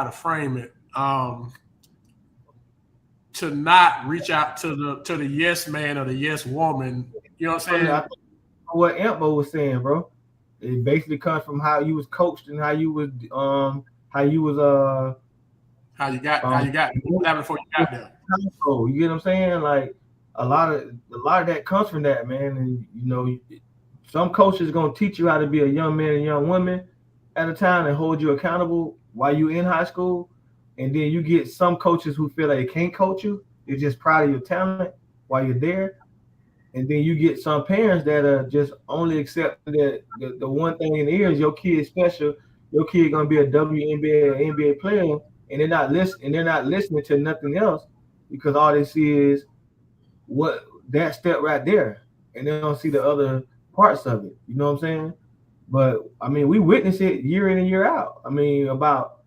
to frame it. To not reach out to the yes man or the yes woman. You know what I'm saying? What Ampo was saying, bro. It basically comes from how you was coached and how you was how you got what happened before you got there. household. You get what I'm saying? Like a lot of that comes from that, man. And some coaches gonna teach you how to be a young man and young woman at a time and hold you accountable while you in high school. And then you get some coaches who feel like they can't coach you. They're just proud of your talent while you're there. And then you get some parents that are just only accepting that the one thing in the ear is your kid is special. Your kid gonna be a WNBA or NBA player, and they're not listening to nothing else because all they see is what that step right there, and they don't see the other parts of it. You know what I'm saying? But I mean, we witness it year in and year out. I mean, about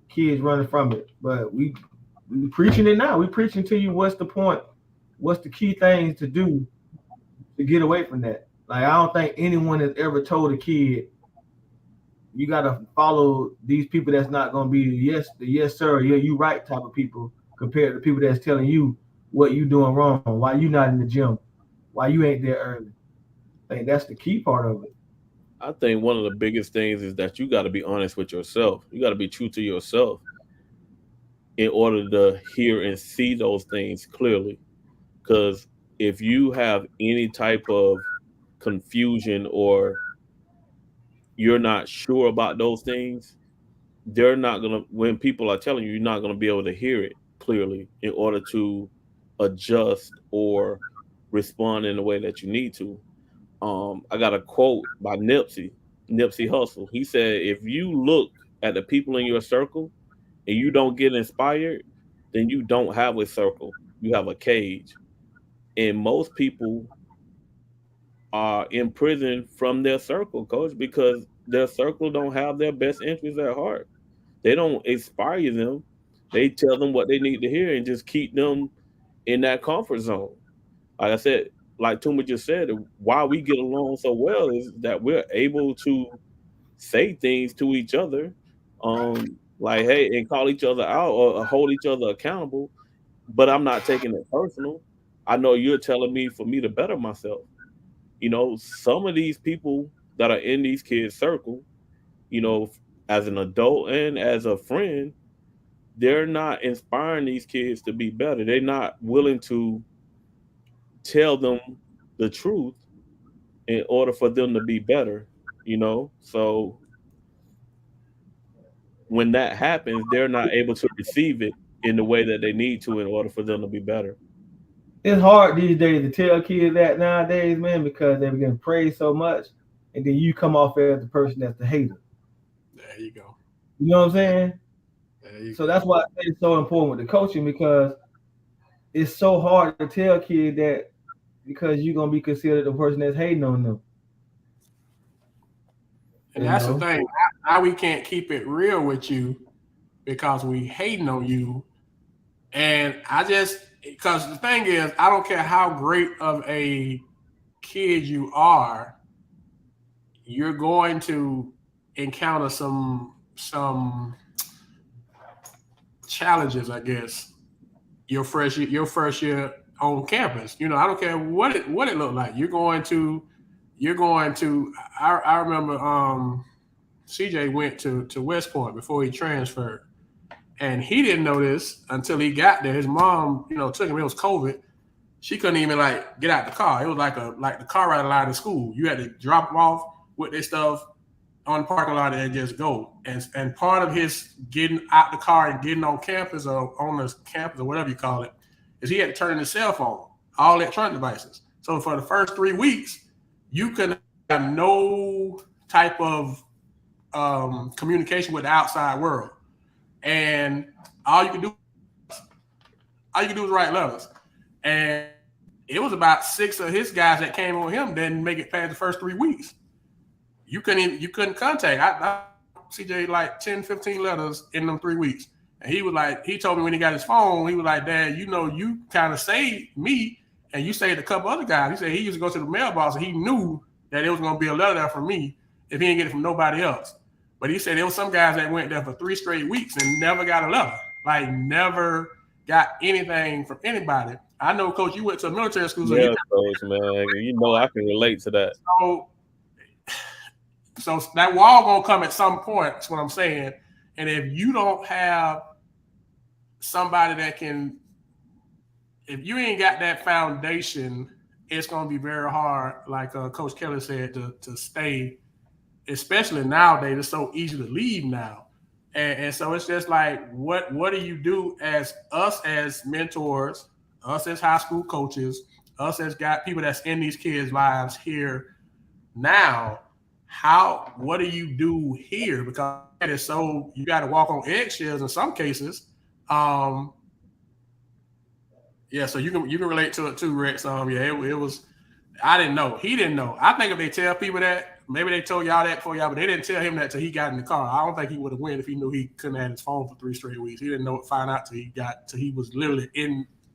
kids running from it, but we preaching it now. We preaching to you what's the point, what's the key things to do to get away from that. Like I don't think anyone has ever told a kid you gotta follow these people that's not gonna be the yes sir, yeah you right type of people compared to people that's telling you what you doing wrong, why you not in the gym, why you ain't there early. I think that's the key part of it. I think one of the biggest things is that you got to be honest with yourself. You got to be true to yourself in order to hear and see those things clearly. Because if you have any type of confusion or you're not sure about those things, they're not gonna. When people are telling you, you're not gonna be able to hear it clearly in order to adjust or respond in the way that you need to. I got a quote by Nipsey Hussle. He said, "If you look at the people in your circle and you don't get inspired, then you don't have a circle. You have a cage." And most people are in prison from their circle, coach, because their circle don't have their best interests at heart. They don't inspire them. They tell them what they need to hear and just keep them in that comfort zone. Like I said, like Tuma just said, why we get along so well is that we're able to say things to each other, like hey, and call each other out or hold each other accountable. But I'm not taking it personal. I know you're telling me for me to better myself. Some of these people that are in these kids' circle, you know, as an adult and as a friend, they're not inspiring these kids to be better. They're not willing to tell them the truth in order for them to be better. So when that happens, they're not able to receive it in the way that they need to in order for them to be better. It's hard these days to tell kids that nowadays, man, because they're getting praised so much, and then you come off as the person that's the hater. There you go. You know what I'm saying? So Go. that's why it's so important with the coaching because it's so hard to tell kids that because you're gonna be considered the person that's hating on them. And You that's the know, thing. Now we can't keep it real with you because we hating on you. And because the thing is, I don't care how great of a kid you are, you're going to encounter some challenges, I guess, your first year on campus. I don't care what it looked like. You're going to. I remember CJ went to West Point before he transferred, and he didn't know this until he got there. His mom, took him. It was COVID. She couldn't even get out the car. It was like the car ride out of school. You had to drop them off with their stuff on the parking lot and just go. And part of his getting out the car and getting on campus or on the campus or whatever you call it is he had to turn in his cell phone, all electronic devices. So for the first 3 weeks, you couldn't have no type of communication with the outside world, and all you could do was write letters. And it was about 6 of his guys that came with him didn't make it past the first 3 weeks. You couldn't contact. I CJ 10, 15 letters in them 3 weeks. And he told me when he got his phone, he was like, Dad, you kind of saved me and you saved a couple other guys. He said he used to go to the mailbox and he knew that it was going to be a letter there for me if he didn't get it from nobody else. But he said there was some guys that went there for 3 straight weeks and never got a letter. Never got anything from anybody. I know, Coach, you went to a military school. Yeah, Coach, man. I can relate to that. So that wall gonna come at some point. That's what I'm saying. And if you don't have somebody that can, if you ain't got that foundation, it's gonna be very hard. Like Coach Kelly said, to stay. Especially nowadays, it's so easy to leave now. And so it's just like, what do you do as us as mentors, us as high school coaches, us as people that's in these kids' lives here now? What do you do here? Because it's so, you got to walk on eggshells in some cases. Yeah, so you can relate to it too, Rex. Yeah, it was. I didn't know. He didn't know. I think if they tell people that, maybe they told y'all that before y'all, but they didn't tell him that till he got in the car. I don't think he would have went if he knew he couldn't have his phone for 3 straight weeks. He didn't know it, find out till he was literally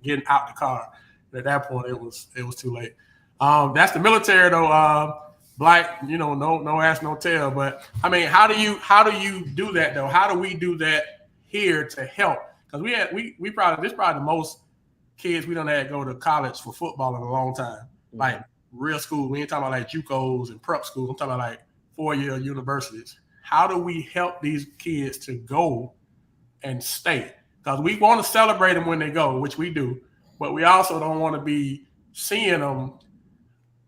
getting out the car. And at that point, it was too late. That's the military though. Black, no ask, no tell. But I mean, how do you do that though? How do we do that here to help? Because we probably the most kids we don't have go to college for football in a long time. Like real school. We ain't talking about like JUCOs and prep schools. I'm talking about like 4-year universities. How do we help these kids to go and stay? Because we want to celebrate them when they go, which we do, but we also don't want to be seeing them.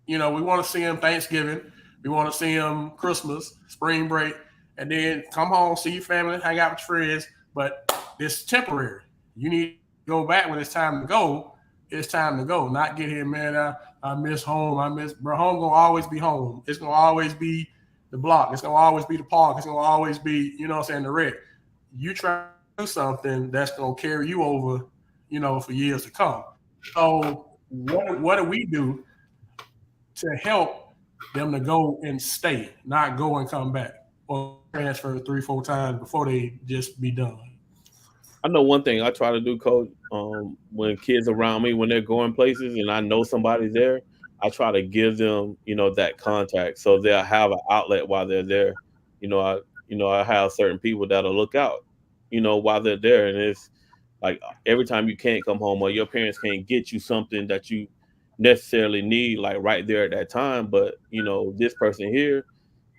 We want to see them Thanksgiving. We want to see them Christmas, spring break, and then come home, see your family, hang out with your friends. But it's temporary. You need to go back when it's time to go. It's time to go. Not get here, man. I miss home. Bro, home gonna always be home. It's gonna always be the block. It's gonna always be the park. It's gonna always be, the rec. You try to do something that's gonna carry you over, for years to come. So what do we do to help them to go and stay, not go and come back or transfer 3-4 times before they just be done? I know one thing I try to do, Coach, when kids around me, when they're going places and I know somebody's there, I try to give them, that contact so they'll have an outlet while they're there. I have certain people that'll look out, while they're there. And it's like every time you can't come home or your parents can't get you something that you necessarily need, like right there at that time. But, this person here,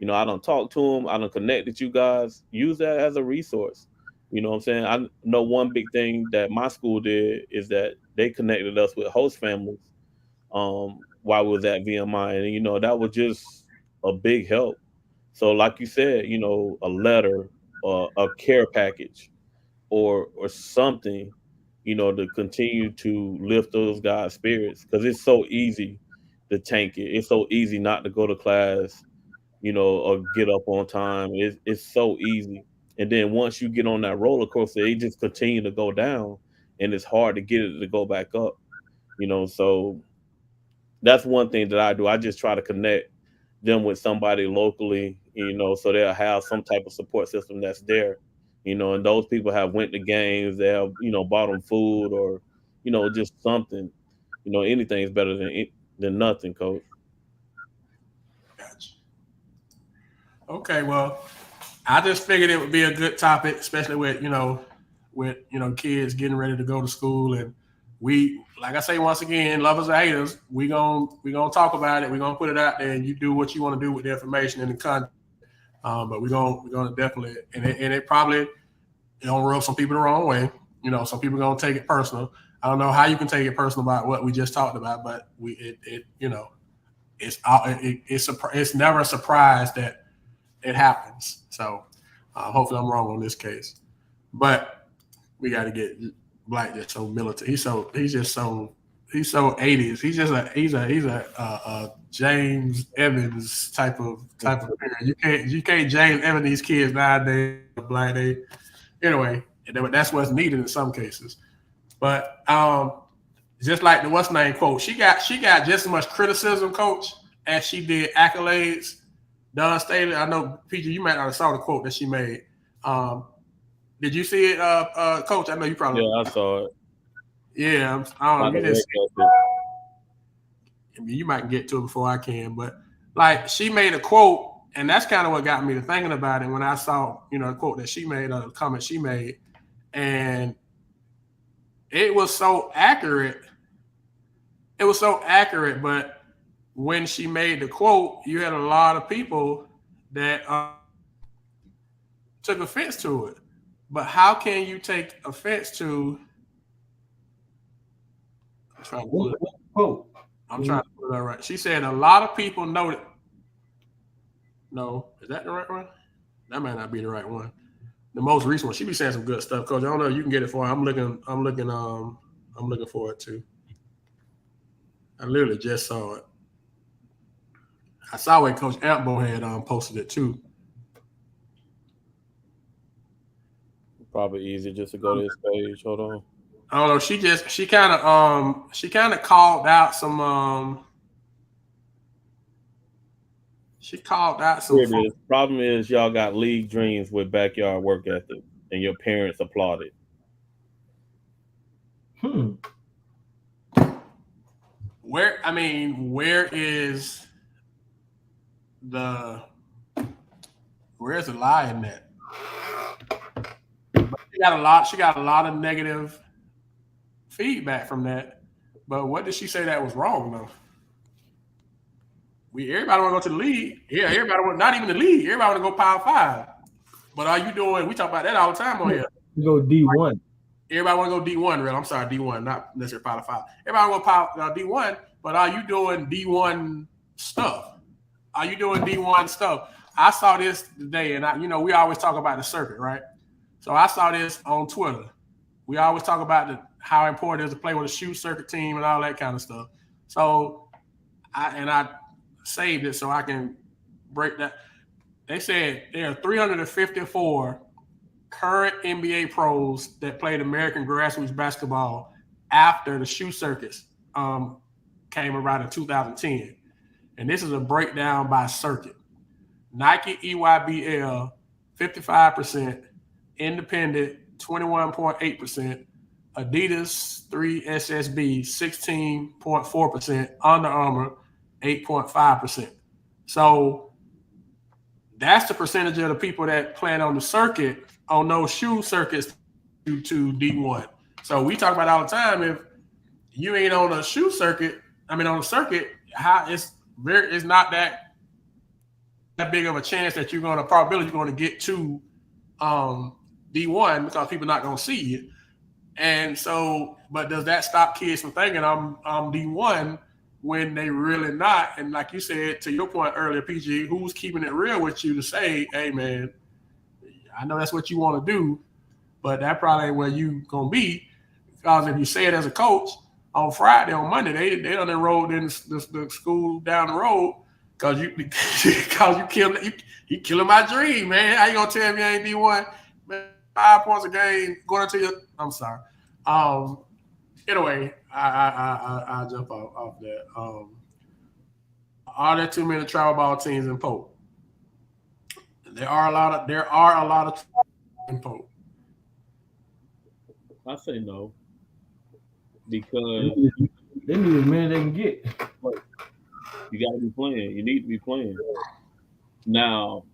I don't talk to them. I don't connect with you guys. Use that as a resource. You know what I'm saying? I know one big thing that my school did is that they connected us with host families while we was at VMI. And, that was just a big help. So like you said, a letter or a care package or something, to continue to lift those guys' spirits. Because it's so easy to tank it. It's so easy not to go to class, or get up on time. It's so easy. And then once you get on that roller coaster, it just continue to go down, and it's hard to get it to go back up. So that's one thing that I do. I just try to connect them with somebody locally, so they'll have some type of support system that's there. And those people have went to games, they have, bought them food or, just something. Anything is better than nothing, Coach. Gotcha. Okay, well, I just figured it would be a good topic, especially with kids getting ready to go to school. And we, like I say once again, lovers or haters, we gonna talk about it. We're gonna put it out there, and you do what you want to do with the information and the content. But we're gonna definitely, and it probably don't rub some people the wrong way. Some people gonna take it personal. I don't know how you can take it personal about what we just talked about, but it's never a surprise that it happens. So hopefully I'm wrong on this case, but we got to get Black just so militant. He's so 80s. He's a James Evans type of parent. You can't James Evans these kids nowadays. Black anyway. That's what's needed in some cases. But just like the what's name quote, she got just as much criticism, Coach, as she did accolades. Don Staley, I know, PG, you might not have saw the quote that she made. Did you see it, Coach? I know you probably. Yeah, I saw it. Yeah, I don't know. You might get to it before I can, but like she made a quote, and that's kind of what got me to thinking about it when I saw, a quote that she made, a comment she made, and it was so accurate. It was so accurate, but when she made the quote, you had a lot of people that took offense to it. But how can you take offense to? I'm trying to pull it. I'm trying to pull it right. She said a lot of people know it. No, is that the right one? That might not be the right one. The most recent one. She be saying some good stuff, Coach. I don't know if you can get it for her. I'm looking for it too. I literally just saw it. I saw where Coach Ampbo had posted it too. Probably easy just to go to his page. Hold on. I don't know. She kind of called out some. She called out some. Here it is. Problem is, y'all got league dreams with backyard work ethic, and your parents applaud it. Where is where's the lie in that? She got a lot of negative feedback from that. But what did she say that was wrong though? Everybody want to go to the league. Yeah, everybody want, not even the league. Everybody want to go Power 5. But are you doing? We talk about that all the time on here. You go D1. Everybody want to go D1, real. I'm sorry, D1, not necessarily Power 5. Everybody want to go D1, but are you doing D1 stuff? Are you doing D1 stuff? I saw this today, and we always talk about the circuit, right? So I saw this on Twitter. We always talk about how important it is to play with a shoe circuit team and all that kind of stuff. So I saved it so I can break that. They said there are 354 current NBA pros that played American grassroots basketball after the shoe circuits came around in 2010. And this is a breakdown by circuit. Nike EYBL, 55%, Independent, 21.8%, Adidas 3SSB, 16.4%, Under Armour, 8.5%. So that's the percentage of the people that plan on the circuit, on those shoe circuits to D1. So we talk about it all the time. If you ain't on a shoe circuit, on the circuit, it's not that big of a chance that you're going to get to D1 because people are not going to see you. And so, but does that stop kids from thinking I'm D1 when they really not? And like you said, to your point earlier, PG, who's keeping it real with you to say, hey, man, I know that's what you want to do, but that probably ain't where you going to be. Because if you say it as a coach on Friday, on Monday, they done enrolled in the school down the road because you killing my dream, man. How you going to tell me I ain't D1? Man, 5 points a game going into your – I'm sorry. Anyway, I'll jump off that. Are there too many travel ball teams in Polk? There are a lot of in Polk. I say no. Because they need as many they can get. You got to be playing. You need to be playing. Now,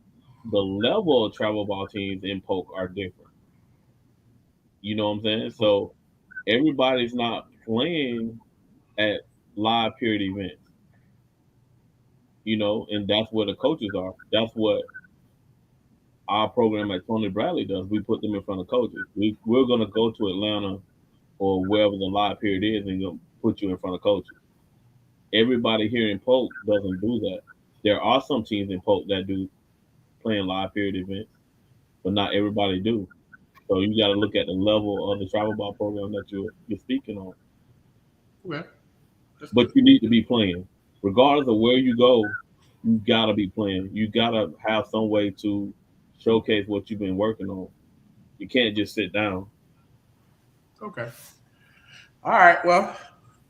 the level of travel ball teams in Polk are different. You know what I'm saying? So everybody's not playing at live period events. And that's where the coaches are. That's what our program at Tony Bradley does. We put them in front of coaches. We're going to go to Atlanta or wherever the live period is and going to put you in front of coaches. Everybody here in Polk doesn't do that. There are some teams in Polk that do playing live period events, but not everybody do. So you got to look at the level of the travel ball program that you're speaking on. Okay. But you need to be playing. Regardless of where you go, you got to be playing. You got to have some way to showcase what you've been working on. You can't just sit down. Okay. All right. Well,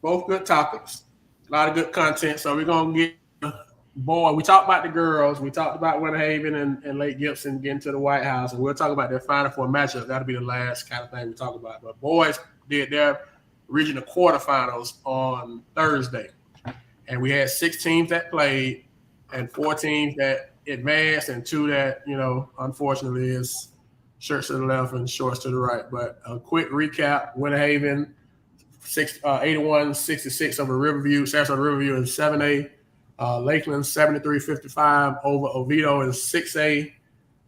both good topics. A lot of good content. So we're going to get we talked about the girls. We talked about Winter Haven and Lake Gibson getting to the White House. And we'll talk about their Final Four matchup. That'll be the last kind of thing we talk about. But boys did their regional quarterfinals on Thursday. And we had 6 teams that played and 4 teams that advanced and 2 that, unfortunately is shirts to the left and shorts to the right. But a quick recap, Winter Haven, 81-66 over Riverview, Sarasota Riverview in 7A. Lakeland 73-55 over Oviedo in 6A.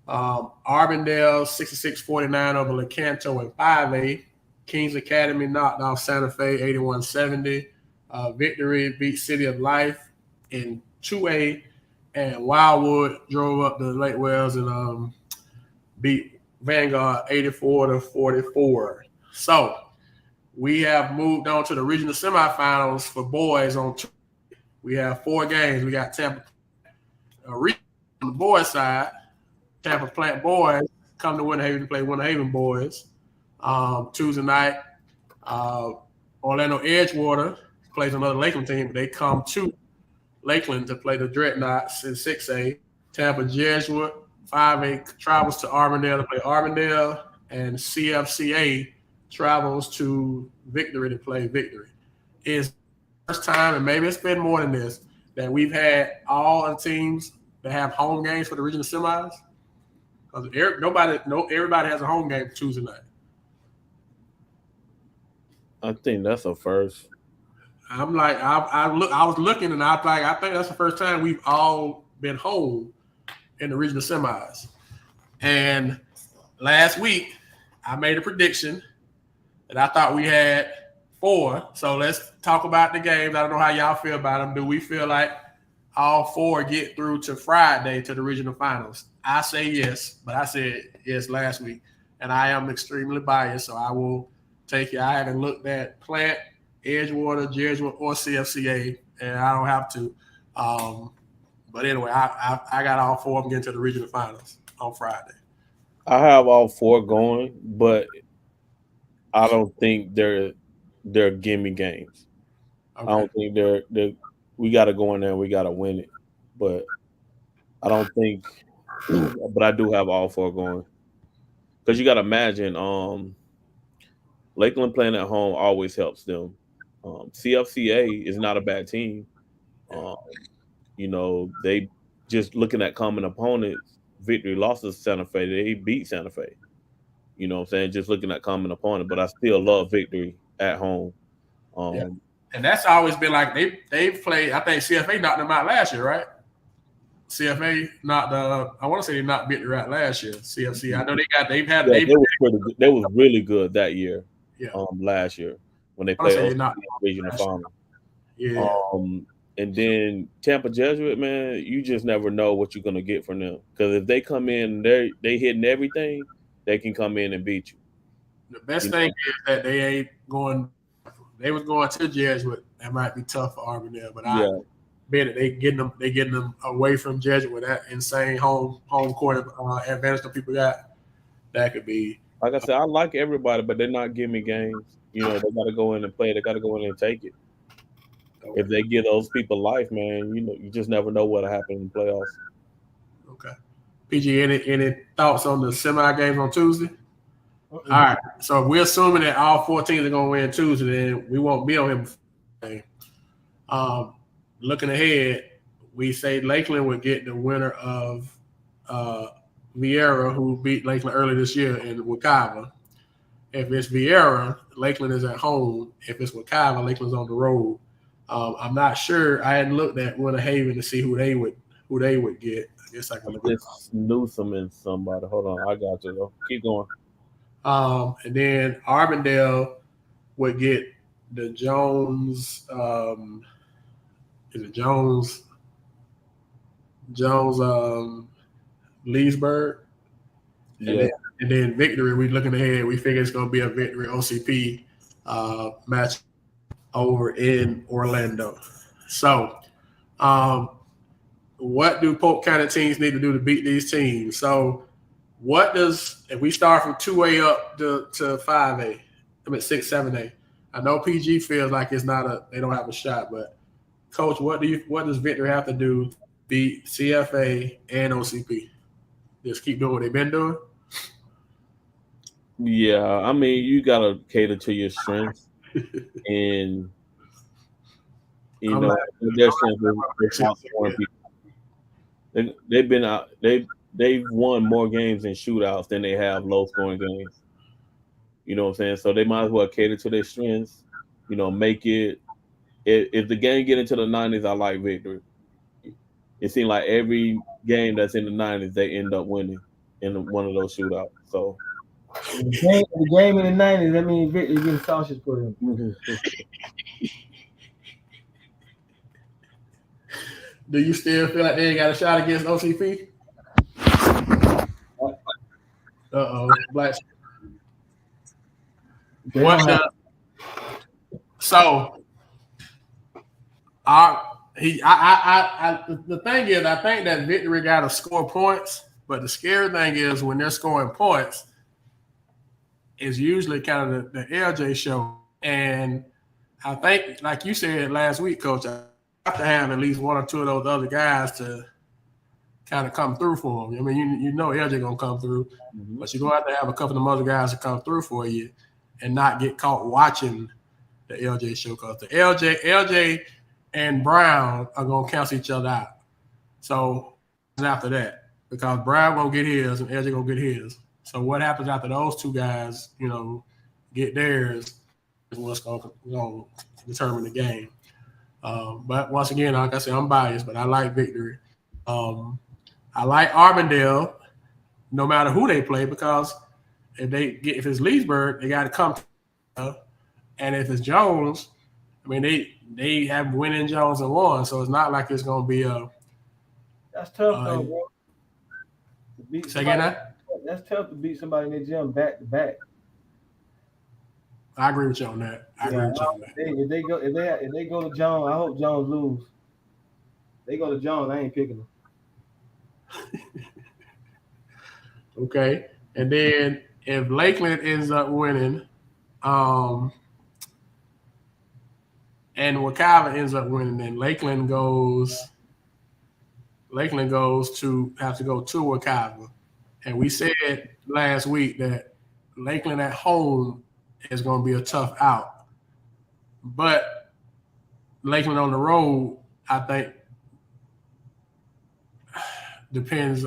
Arbondale 66-49 over Lecanto in 5A. Kings Academy knocked off Santa Fe 81-70. Victory beat City of Life in 2A. And Wildwood drove up to Lake Wells and beat Vanguard 84-44. So we have moved on to the regional semifinals for boys on Tuesday. We have 4 games. We got Tampa on the boys' side. Tampa Plant boys come to Winter Haven to play Winter Haven boys. Tuesday night, Orlando Edgewater plays another Lakeland team. They come to Lakeland to play the Dreadnoughts in 6A. Tampa Jesuit 5A travels to Arbondale to play Arbondale, and CFCA travels to Victory to play Victory. It's the first time, and maybe it's been more than this, that we've had all the teams that have home games for the regional semis. Because everybody has a home game Tuesday night. I think that's a first. I'm like, I was looking, and I was like, I think that's the first time we've all been home in the regional semis. And last week, I made a prediction that I thought we had 4. So let's talk about the games. I don't know how y'all feel about them. Do we feel like all 4 get through to Friday to the regional finals? I say yes, but I said yes last week. And I am extremely biased, so I will take it. I haven't looked at Plant, Edgewater, Jesuit, or CFCA, and I don't have to. But anyway, I got all 4 of them getting to the regional finals on Friday. I have all 4 going, but I don't think they're gimme games. Okay. I don't think they're we got to go in there and we got to win it. But I don't think – but I do have all 4 going. Because you got to imagine Lakeland playing at home always helps them. CFCA is not a bad team. They just looking at common opponents, Victory lost to Santa Fe. They beat Santa Fe. You know what I'm saying? Just looking at common opponent, but I still love Victory at home. And that's always been like they've played. I think CFA knocked them out last year, right? CFA knocked I want to say they knocked Victory out last year. CFC. I know they was pretty good. They was really good that year. Yeah. Last year when they played regional final. Yeah. And then Tampa Jesuit, man, you just never know what you're gonna get from them. Because if they come in, they hitting everything, they can come in and beat you. The best thing is that they ain't going. They was going to Jesuit. That might be tough for Arbondale, but I bet it they getting them away from Jesuit with that insane home court advantage that people got. That could be. Like I said, I like everybody, but they're not giving me games. They got to go in and play. They got to go in and take it. Okay. If they give those people life, man, you just never know what'll happen in the playoffs. Okay. PG, any thoughts on the semi games on Tuesday? All right. So we're assuming that all 4 teams are going to win Tuesday, then we won't be on him. Looking ahead, we say Lakeland would get the winner of Vieira, who beat Lakeland early this year in Wekiva. If it's Vieira, Lakeland is at home. If it's Wekiva, Lakeland's on the road. I'm not sure. I hadn't looked at Winter Haven to see who they would get. I guess I can look at Newsom and somebody. Hold on, I got you though. Keep going. And then Arbondale would get the Jones. Is it Jones? Leesburg. Yeah. And then Victory. We looking ahead. We figure it's going to be a Victory OCP match over in Orlando. So, what do Polk County teams need to do to beat these teams? So, if we start from 2A up to 5A, 6, 7A? I know PG feels like they don't have a shot, but Coach, what does Victory have to do to beat CFA and OCP? Just keep doing what they've been doing? Yeah, I mean, you gotta cater to your strengths, and their strengths is they've been out. They've won more games in shootouts than they have low scoring games. You know what I'm saying? So they might as well cater to their strengths. Make it. If the game get into the 90s, I like Victory. it seemed like every game that's in the 90s, they end up winning in one of those shootouts. So The game in the 90s, that means Victor getting sausage put in. Do you still feel like they ain't got a shot against OCP? Black. What the? So, the thing is, I think that Victory got to score points, but the scary thing is when they're scoring points, it's usually kind of the LJ show. And I think, like you said last week, Coach, I have to have at least one or two of those other guys to kind of come through for them. I mean, you know LJ gonna come through, but you're gonna have to have a couple of other guys to come through for you and not get caught watching the LJ show, because the LJ and Brown are gonna cancel each other out. So after that, because Brown gonna get his and LJ gonna get his. So what happens after those two guys, get theirs is what's gonna determine the game. But once again, like I said, I'm biased, but I like Victory. I like Arbondale, no matter who they play, because if it's Leesburg, they got to come. And if it's Jones, I mean they have winning Jones and one, so it's not like it's gonna be a. That's tough though, bro. Say again, that's tough to beat somebody in the gym back to back. I agree with you on that. If they go to Jones, I hope Jones lose. They go to Jones, I ain't picking them. Okay, and then if Lakeland ends up winning, and Wekiva ends up winning, then Lakeland goes to have to go to Wekiva. And we said last week that Lakeland at home is going to be a tough out. But Lakeland on the road, I think, depends.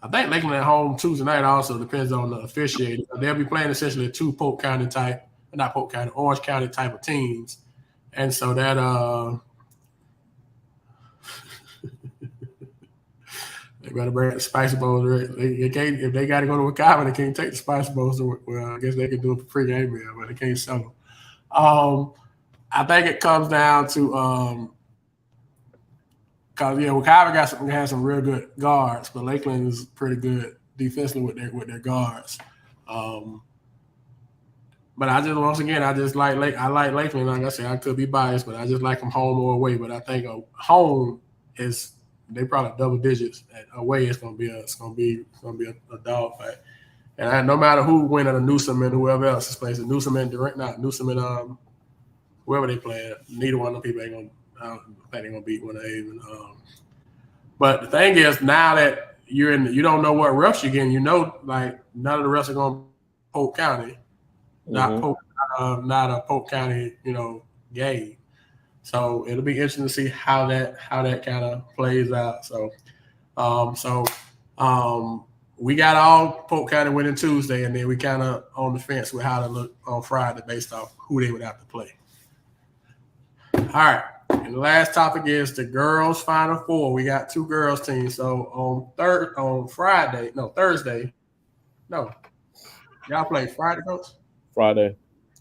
I think Lakeland at home Tuesday night also depends on the officiating. They'll be playing essentially two Orange County type of teams. And so that they better bring the Spice Bowls. They can't, if they got to go to Wekiva, they can't take the Spice Bowls. Well, I guess they can do it for pre-game meal, but they can't sell them. I think it comes down to because Wekiva has some real good guards, but Lakeland is pretty good defensively with their guards. But I like Lakeland. Like I said, I could be biased, but I just like them home or away. But I think home is they probably double digits. Away it's gonna be a dog fight. And no matter who win at a Newsom and whoever else is playing, Newsom and whoever they play, neither one of them people ain't gonna. I don't think they're gonna beat one of even. But the thing is, now that you don't know what refs you're getting. Like none of the refs are gonna Polk County. Not a Polk County, game. So it'll be interesting to see how that kind of plays out. So, we got all Polk County winning Tuesday, and then we kind of on the fence with how to look on Friday based off who they would have to play. All right, and the last topic is the girls' Final Four. We got two girls teams. So Thursday. Y'all play Friday, Coach? Friday.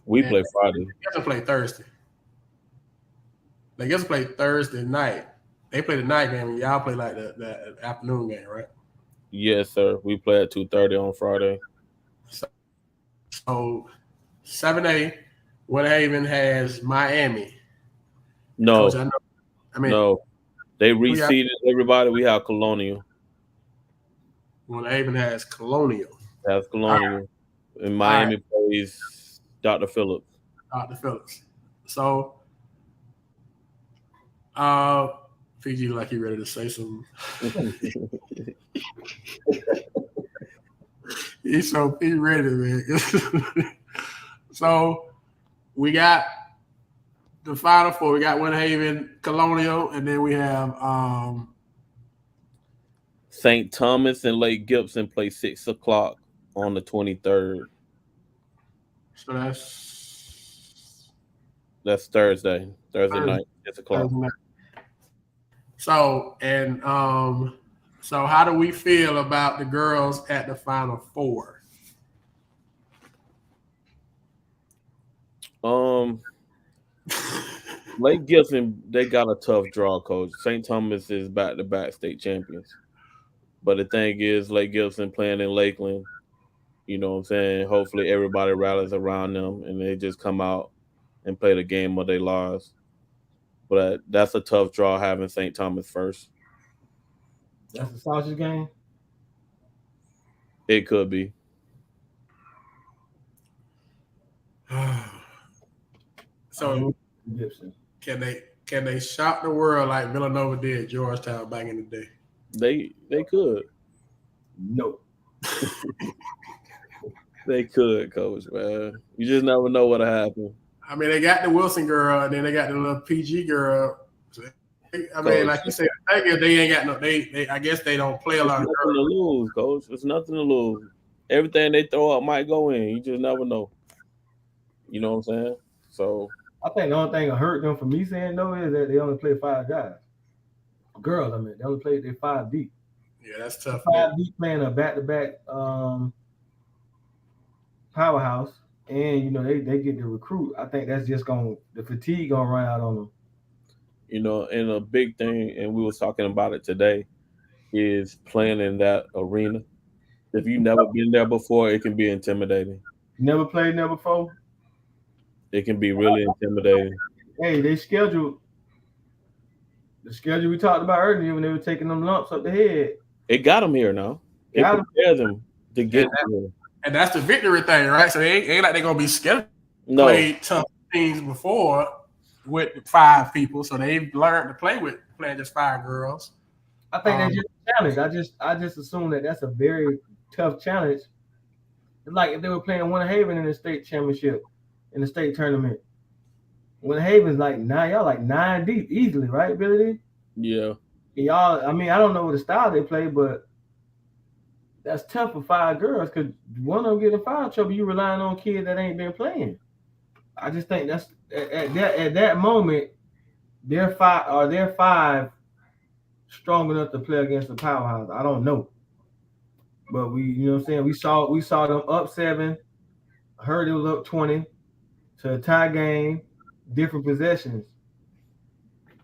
We play Friday. They get to play Thursday. They get to play Thursday night. They play the night game, and y'all play like the afternoon game, right? Yes, sir. We play at 2:30 on Friday. So 7A, Winter Haven has Miami. No. Coach, no. They reseeded everybody. We have Colonial. Winter Haven has Colonial. That's Colonial. And Miami plays Dr. Phillips. So, Fiji, like you ready to say something? He's ready, man. So, we got the Final Four. We got Winter Haven, Colonial, and then we have St. Thomas and Lake Gibson play 6 o'clock on the 23rd. So that's Thursday night, 6 o'clock. So how do we feel about the girls at the Final Four? Lake Gibson, they got a tough draw, coach. St. Thomas is back-to-back state champions. But the thing is, Lake Gibson playing in Lakeland, you know what I'm saying? Hopefully everybody rallies around them and they just come out and play the game of their lives. But that's a tough draw having St. Thomas first. That's the sausage game. It could be. So Gibson. can they shock the world like Villanova did Georgetown back in the day? They could. No. They could, coach, man. You just never know what'll happen. I mean, they got the Wilson girl, and then they got the little PG girl. I mean, like you said, I guess they ain't got no. They I guess they don't play a lot of girls. Nothing to lose, coach. It's nothing to lose. Everything they throw up might go in. You just never know. You know what I'm saying? So I think the only thing that hurt them for me saying no is that they only play 5 guys. Girls, I mean, they only play 5 deep. Yeah, that's tough. 5 deep playing a back-to-back powerhouse, and you know they get the recruit. I think that's just the fatigue gonna run out on them. you know, and a big thing, and we was talking about it today, is playing in that arena. If you've never been there before, it can be intimidating. Never played there before. It can be really intimidating. Hey, the schedule we talked about earlier when they were taking them lumps up the head. It got them here now. It prepared them to get here. And that's the victory thing, right? So they ain't like they're gonna be scared. No. Played tough teams before with 5 people, so they've learned to play with playing just 5 girls. I think that's just a challenge. I just assume that that's a very tough challenge. It's like if they were playing Winter Haven in the state championship, in the state tournament. Winter Haven's like 9, y'all like 9 deep easily, right, Billy? Yeah. Y'all, I mean, I don't know what the style they play, but that's tough for 5 girls because one of them get in foul trouble. You relying on kids that ain't been playing. I just think that's at that moment, they're 5 strong enough to play against a powerhouse. I don't know, but you know what I'm saying. We saw them up 7. I heard it was up 20 to a tie game, different possessions.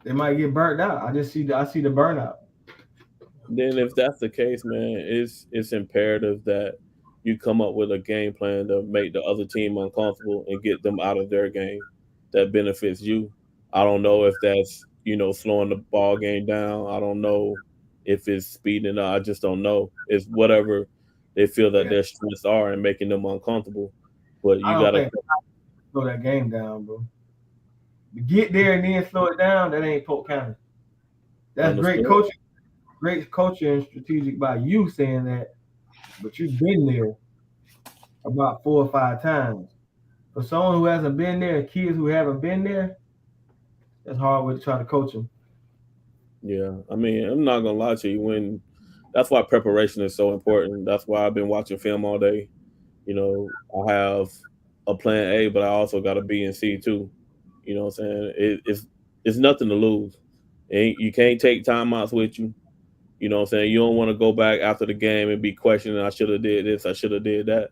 They might get burnt out. I see the burnout. Then if that's the case, man, it's imperative that you come up with a game plan to make the other team uncomfortable and get them out of their game that benefits you. I don't know if that's, slowing the ball game down. I don't know if it's speeding up. I just don't know. It's whatever they feel that their strengths are and making them uncomfortable. But you gotta slow that game down, bro. To get there and then slow it down, that ain't Polk County. That's great coaching and strategic by you saying that, but you've been there about 4 or 5 times. For someone who hasn't been there, kids who haven't been there, that's hard way to try to coach them. Yeah, I mean, I'm not gonna lie to you. That's why preparation is so important. That's why I've been watching film all day. I have a plan A, but I also got a B and C too. You know what I'm saying? It's nothing to lose. You can't take timeouts with you. You know what I'm saying? You don't want to go back after the game and be questioning, I should have did this, I should have did that.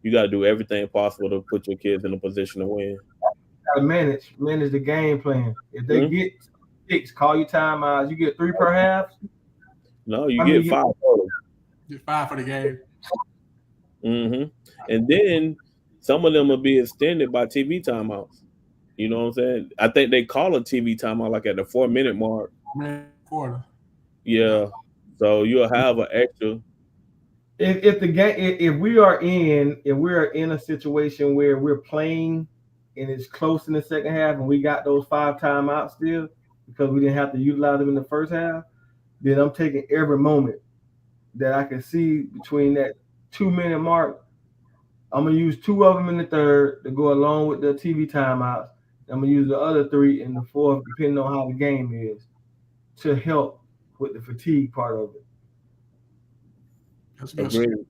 You got to do everything possible to put your kids in a position to win. You got to manage the game plan. If they get 6, call you timeouts. You get 3 per half? No, you get 5 total. Get 5 for the game. Mm-hmm. And then some of them will be extended by TV timeouts. You know what I'm saying? I think they call a TV timeout like at the 4-minute mark. Quarter. Yeah. So you'll have an extra. If we are in a situation where we're playing and it's close in the second half and we got those 5 timeouts still because we didn't have to utilize them in the first half, then I'm taking every moment that I can see between that 2-minute mark. I'm gonna use 2 of them in the third to go along with the TV timeouts. I'm gonna use the other 3 in the fourth, depending on how the game is, to help with the fatigue part of it. That's good.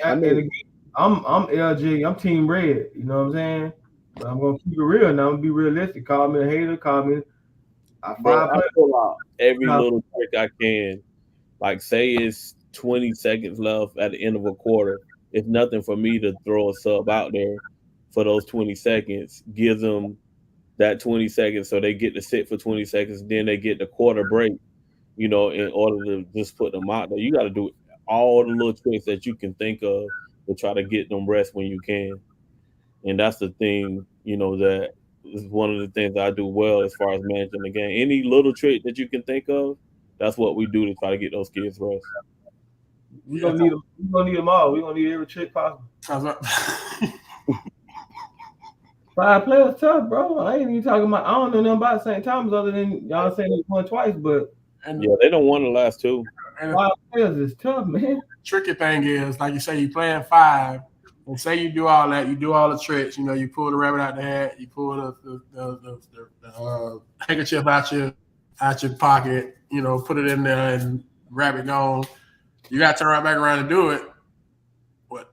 And again, I'm LG. I'm Team Red. You know what I'm saying? But I'm gonna keep it real now. I'm gonna be realistic. Call me a hater. Call me Bro, I pull out every Huh. little trick I can. Like, say it's 20 seconds left at the end of a quarter. It's nothing for me to throw a sub out there for those 20 seconds. Give them that 20 seconds so they get to sit for 20 seconds. Then they get the quarter break, in order to just put them out there. You got to do all the little tricks that you can think of to try to get them rest when you can. And that's the thing, that is one of the things I do well as far as managing the game. Any little trick that you can think of, that's what we do to try to get those kids rest. We gonna need them. We gonna need them all. We gonna need every trick possible. 5 players tough, bro. I ain't even talking about. I don't know nothing about St. Thomas other than y'all saying it won twice, but yeah, they don't want the last two. 5 players is tough, man. Tricky thing is, like you say, you playing 5, and say you do all that, you do all the tricks. You pull the rabbit out the hat, you pull the handkerchief out your pocket. Put it in there and rabbit gone. You got to turn right back around and do it. What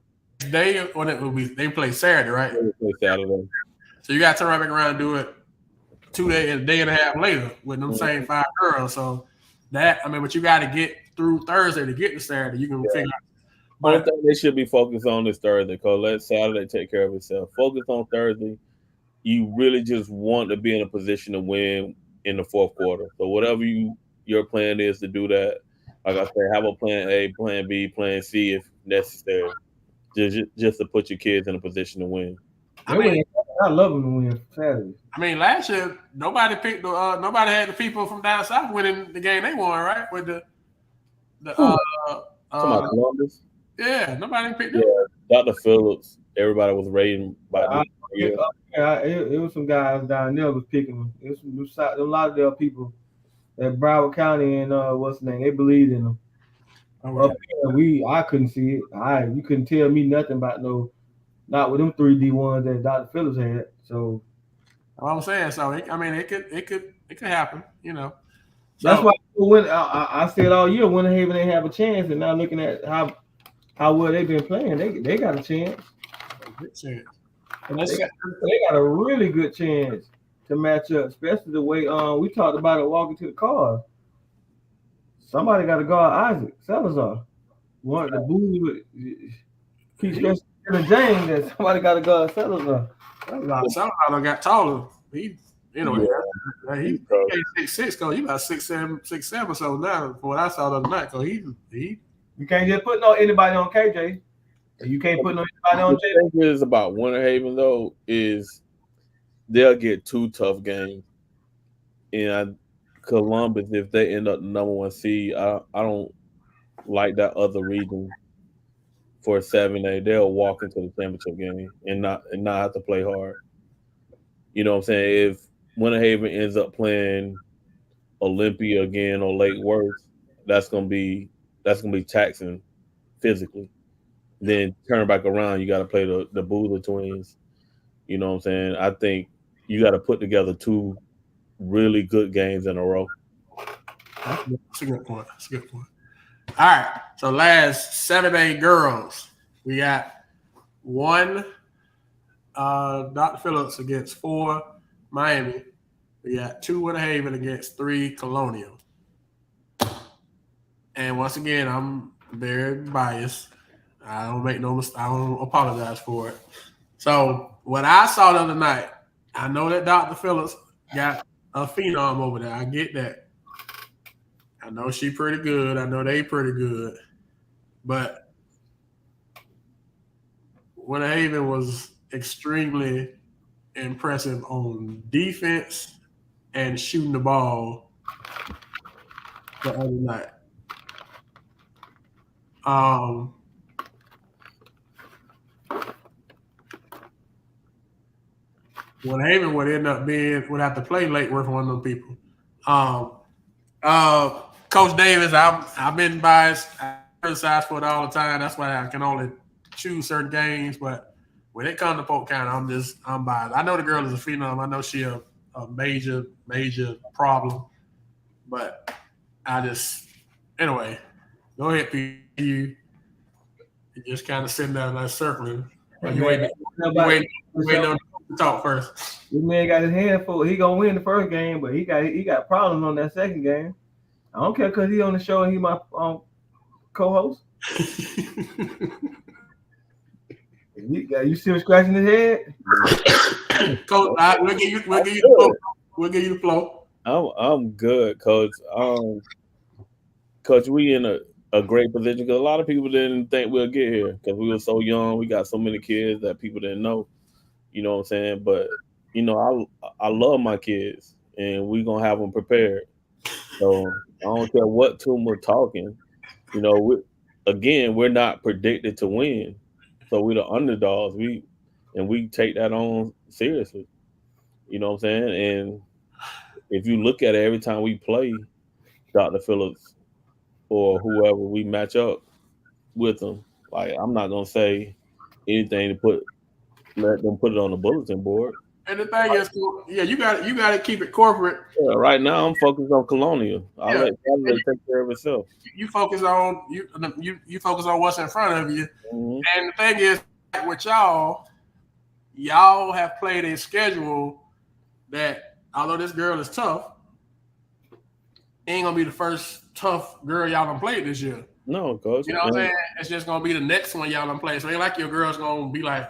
day when it will be? They play Saturday, right? They play Saturday. So you got to turn right back around and do it 2 days, a day and a half later with them same 5 girls. So but you got to get through Thursday to get to Saturday. You can figure out. But I think they should be focused on this Thursday because let Saturday take care of itself. Focus on Thursday. You really just want to be in a position to win in the fourth quarter. So whatever your plan is to do that, like I said, have a plan A, plan B, plan C if necessary. Just to put your kids in a position to win. I love them to win Saturday. I mean, last year nobody picked nobody had the people from down south winning the game they won, right? With the Columbus. Yeah, nobody picked them. Yeah, Dr. Phillips. Everybody was rating by it was some guys down there was picking them. It was a lot of their people at Broward County and what's the name? They believed in them. Up here, I couldn't see it. You couldn't tell me nothing about not with them 3 D1s that Dr. Phillips had. So I'm saying, it could happen, So, that's why when I said all year Winter Haven ain't have a chance, and now looking at how well they've been playing, they got a chance. And they got a really good chance to match up, especially the way we talked about it walking to the car. Somebody got to guard Isaac Salazar. One the boo keep stressing to James that somebody got to guard Salazar. Salazar got taller. He 6'6", because he about 6'7", so now from what I saw the other night, so he you can't just put anybody on KJ. You can't put anybody on Jay. The thing is about Winter Haven though is they'll get 2 tough games. And Columbus, if they end up the number 1 seed, I don't like that other region for 7A. They'll walk into the championship game and not have to play hard. You know what I'm saying? If Winter Haven ends up playing Olympia again or Lake Worth, that's gonna be taxing physically. Then turn back around, you got to play the Boozer twins. You know what I'm saying? I think you got to put together 2 really good games in a row. That's a good point. All right. So last 7A girls, we got 1 Dr. Phillips against 4 Miami. We got 2 Winter Haven against 3 Colonial. And once again, I'm very biased. I don't make no mistake. I don't apologize for it. So what I saw the other night, I know that Dr. Phillips got a phenom over there. I get that. I know she pretty good. I know they pretty good. But Winter Haven was extremely impressive on defense and shooting the ball the other night. Winter Haven would have to play Lake Worth, one of them people. Coach Davis, I've been biased. I criticize for it all the time. That's why I can only choose certain games. But when it comes to Polk County, I'm biased. I know the girl is a phenom. I know she a major problem. But anyway, go ahead, P. You just kind of sitting there like circling. You waiting on Talk first. This man got his hand full. He gonna win the first game, but he got problems on that second game. I don't care because he on the show and he my co-host. You still scratching his head? Coach, we'll give you the flow. I'm good, Coach. Coach, we in a great position because a lot of people didn't think we'll get here because we were so young. We got so many kids that people didn't know. You know what I'm saying? But I love my kids, and we gonna have them prepared. So I don't care what team we're talking. We're not predicted to win, so we're the underdogs. We take that on seriously. You know what I'm saying? And if you look at it, every time we play Dr. Phillips or whoever we match up with them, like I'm not gonna say anything to let them put it on the bulletin board. And the thing is, yeah, you got to keep it corporate. Yeah, right now I'm focused on Colonial. I'll let Saturday take care of itself. You focus on you focus on what's in front of you. Mm-hmm. And the thing is, with y'all have played a schedule that, although this girl is tough, ain't gonna be the first tough girl y'all done played this year. No, Coach. You know what I'm saying? It's just gonna be the next one y'all done played. So it ain't like your girl's gonna be like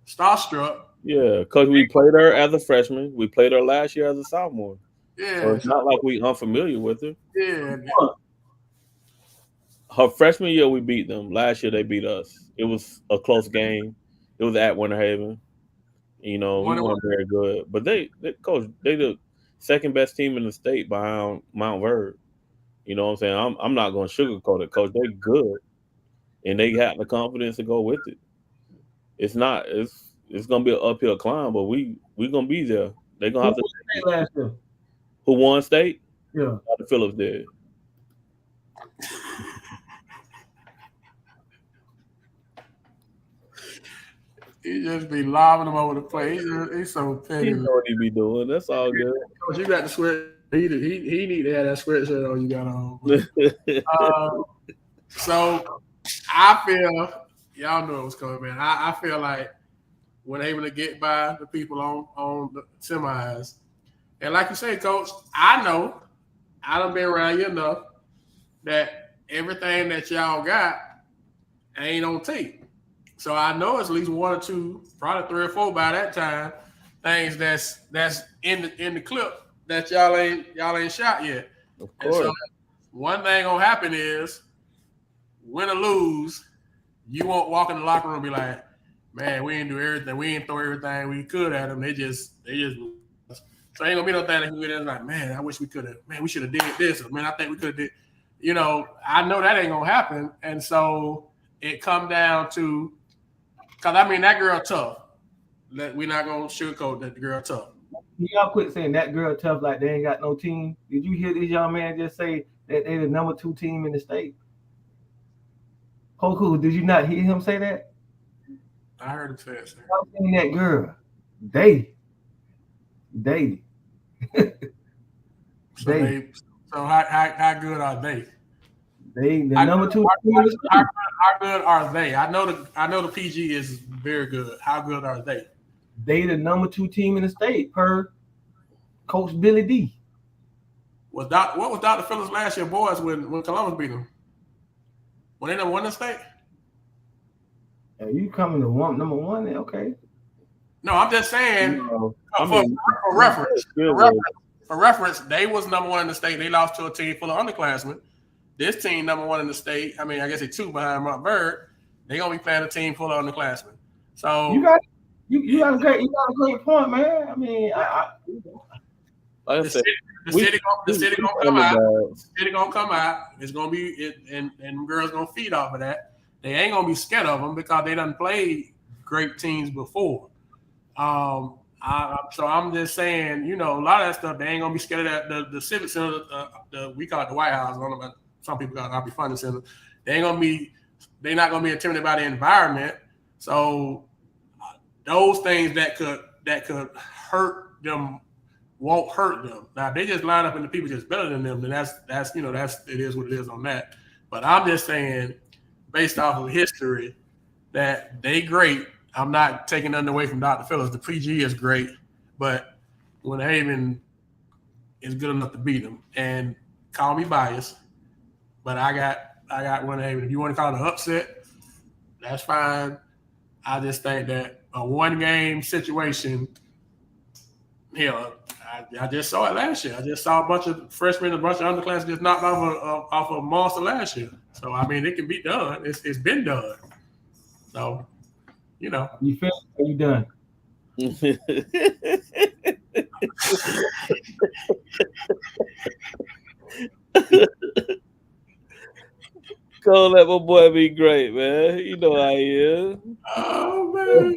starstruck. Yeah, because we played her as a freshman. We played her last year as a sophomore. Yeah. So it's not like we unfamiliar with her. Yeah. Her freshman year, we beat them. Last year, they beat us. It was a close game. It was at Winter Haven. We weren't very good. But Coach, they the second best team in the state behind Mount Verb. You know what I'm saying? I'm not going to sugarcoat it, Coach. They're good. And they got the confidence to go with it. It's going to be an uphill climb, but we going to be there. They're going to have to. Last year? Who won state? Yeah. Dr. Phillips did. He just be lobbing them over the place. He's so petty. He know what he be doing. That's all good. Coach, you got the sweat. He need to have that sweatshirt on you got on. So I feel, y'all know what's coming, man. I feel like we're able to get by the people on the semis. And like you say, Coach, I know I done been around you enough that everything that y'all got ain't on tape. So I know it's at least one or two, probably 3 or 4 by that time, things that's in the clip that y'all ain't shot yet. Of course. And so one thing gonna happen is, win or lose, you won't walk in the locker room and be like, man, we didn't do everything, we didn't throw everything we could at them. They just so ain't gonna be no thing that can get in like, man, I wish we could have, man, we should have did this, or man, I think we could have did. I know that ain't gonna happen. And so it come down to, because I mean that girl tough. We're not gonna sugarcoat that the girl tough. Y'all quit saying that girl tough like they ain't got no team. Did you hear this young man just say that they the number 2 team in the state? Polk, did you not hear him say that? I heard him say it. I'm saying that girl. They. So how good are they? They the number 2 team in the state. How good are they? I know the PG is very good. How good are they? They the number 2 team in the state per Coach Billy D. What was Dr. Phillips last year, boys, when Columbus beat them? When they never won the state? Are you coming to number 1? Okay. No, I'm just saying. For reference, they was number 1 in the state. They lost to a team full of underclassmen. This team number 1 in the state. I mean, I guess they're 2 behind Mount Verb. They're gonna be playing a team full of underclassmen. So you got a great point, man. I mean, the city gonna come out. The city gonna come out. It's gonna be and girls gonna feed off of that. They ain't gonna be scared of them because they done played great teams before. So I'm just saying, a lot of that stuff, they ain't gonna be scared of that. The Civic Center, we call it the White House. I don't know about some people call it Happy Funding Center. They're not gonna be intimidated by the environment. So those things that could hurt them won't hurt them. Now if they just line up and the people just better than them, then that's it is what it is on that. But I'm just saying, based off of history, that they great I'm not taking nothing away from Dr. Phillips. The PG is great, but Winter Haven is good enough to beat him. And call me biased, but I got Winter Haven. If you want to call it an upset, that's fine. I just think that a one-game situation, hell, I just saw it last year. I just saw a bunch of freshmen, a bunch of underclassmen just knocked off a monster last year. So, I mean, it can be done. It's been done. So, you know. You feel you done? Go let my boy be great, man. You know how he is. Oh, man.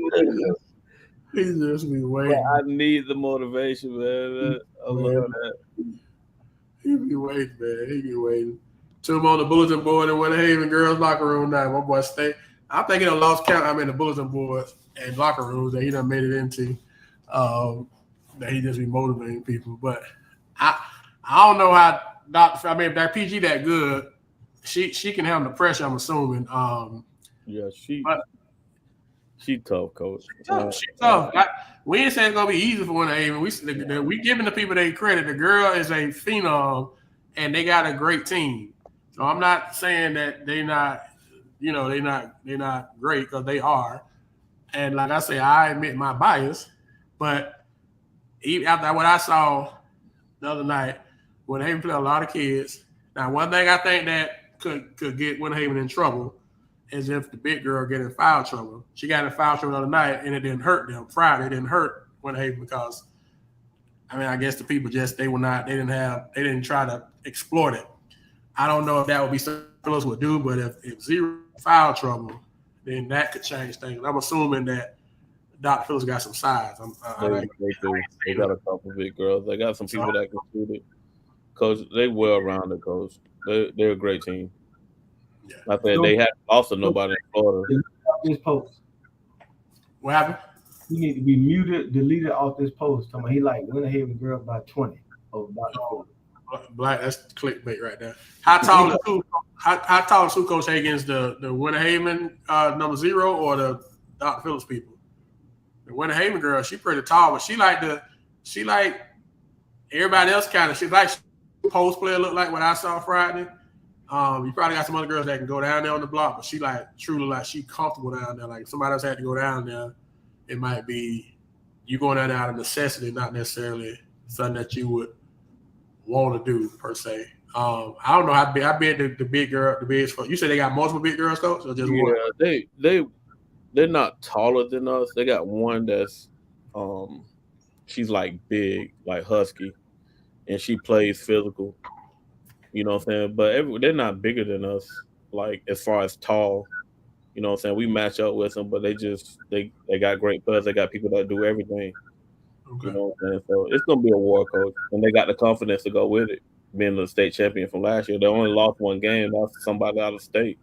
He just be waiting. I need the motivation, man. I love that. He be waiting, man. He be waiting. Two them on the bulletin board in Winter Haven girls locker room now. My boy stay. I'm thinking of lost count. I'm in the bulletin boards and locker rooms that he done made it into. That he just be motivating people. But I don't know how if that PG that good, she can handle the pressure, I'm assuming. Yeah, she tough, coach. She tough. We ain't saying it's gonna be easy for Winter Haven. We giving the people their credit. The girl is a phenom, and they got a great team. So I'm not saying that they're not great, because they are. And like I say, I admit my bias, but even after what I saw the other night, Winter Haven play a lot of kids. Now, one thing I think that could get Winter Haven in trouble is if the big girl get in foul trouble. She got in foul trouble the other night, and it didn't hurt them. Friday, it didn't hurt Winter Haven because, I mean, I guess the people they didn't try to exploit it. I don't know if that would be something Phillips would do, but if zero foul trouble, then that could change things. I'm assuming that Dr. Phillips got some size. They got a couple of big girls. They got some people that can shoot it. Coach, they well-rounded, coach. They're a great team. Yeah. I said they had also nobody in Florida. This post. What happened? He need to be muted, deleted off this post. He like Winter Haven girl by 20. Black, that's clickbait right there. How tall is who Coach Higgins, the Winter Haven number 0 or the Dr. Phillips people? The Winter Haven girl, she pretty tall, but she like everybody else kind of. She's like post player, look like what I saw Friday. You probably got some other girls that can go down there on the block, but she she comfortable down there. Like if somebody else had to go down there, it might be you going down there out of necessity, not necessarily something that you would want to do per se. I don't know how big the big girl, the bigs for. You said they got multiple big girls, coach, or just one? Yeah, they're not taller than us. They got one that's she's like big, like husky, and she plays physical. You know what I'm saying? But they're not bigger than us, like as far as tall. You know what I'm saying? We match up with them, but they got great players. They got people that do everything. Okay. You know what I'm saying? So it's gonna be a war, coach, and they got the confidence to go with it. Being the state champion from last year, they only lost one game. That's somebody out of state.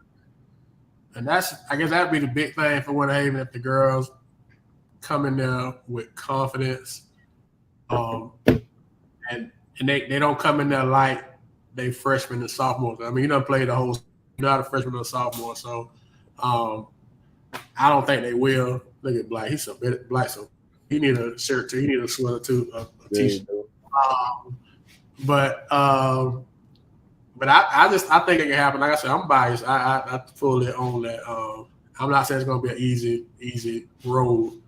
And I guess that'd be the big thing for Winter Haven if the girls come in there with confidence, and they don't come in there like they freshmen and sophomores. I mean, you done played the whole. You're not a freshman or a sophomore, so I don't think they will. Look at Black. He's so Black, so he need a shirt too. He need a sweater too, a t-shirt. But I think it can happen. Like I said, I'm biased. I fully own that. I'm not saying it's gonna be an easy road,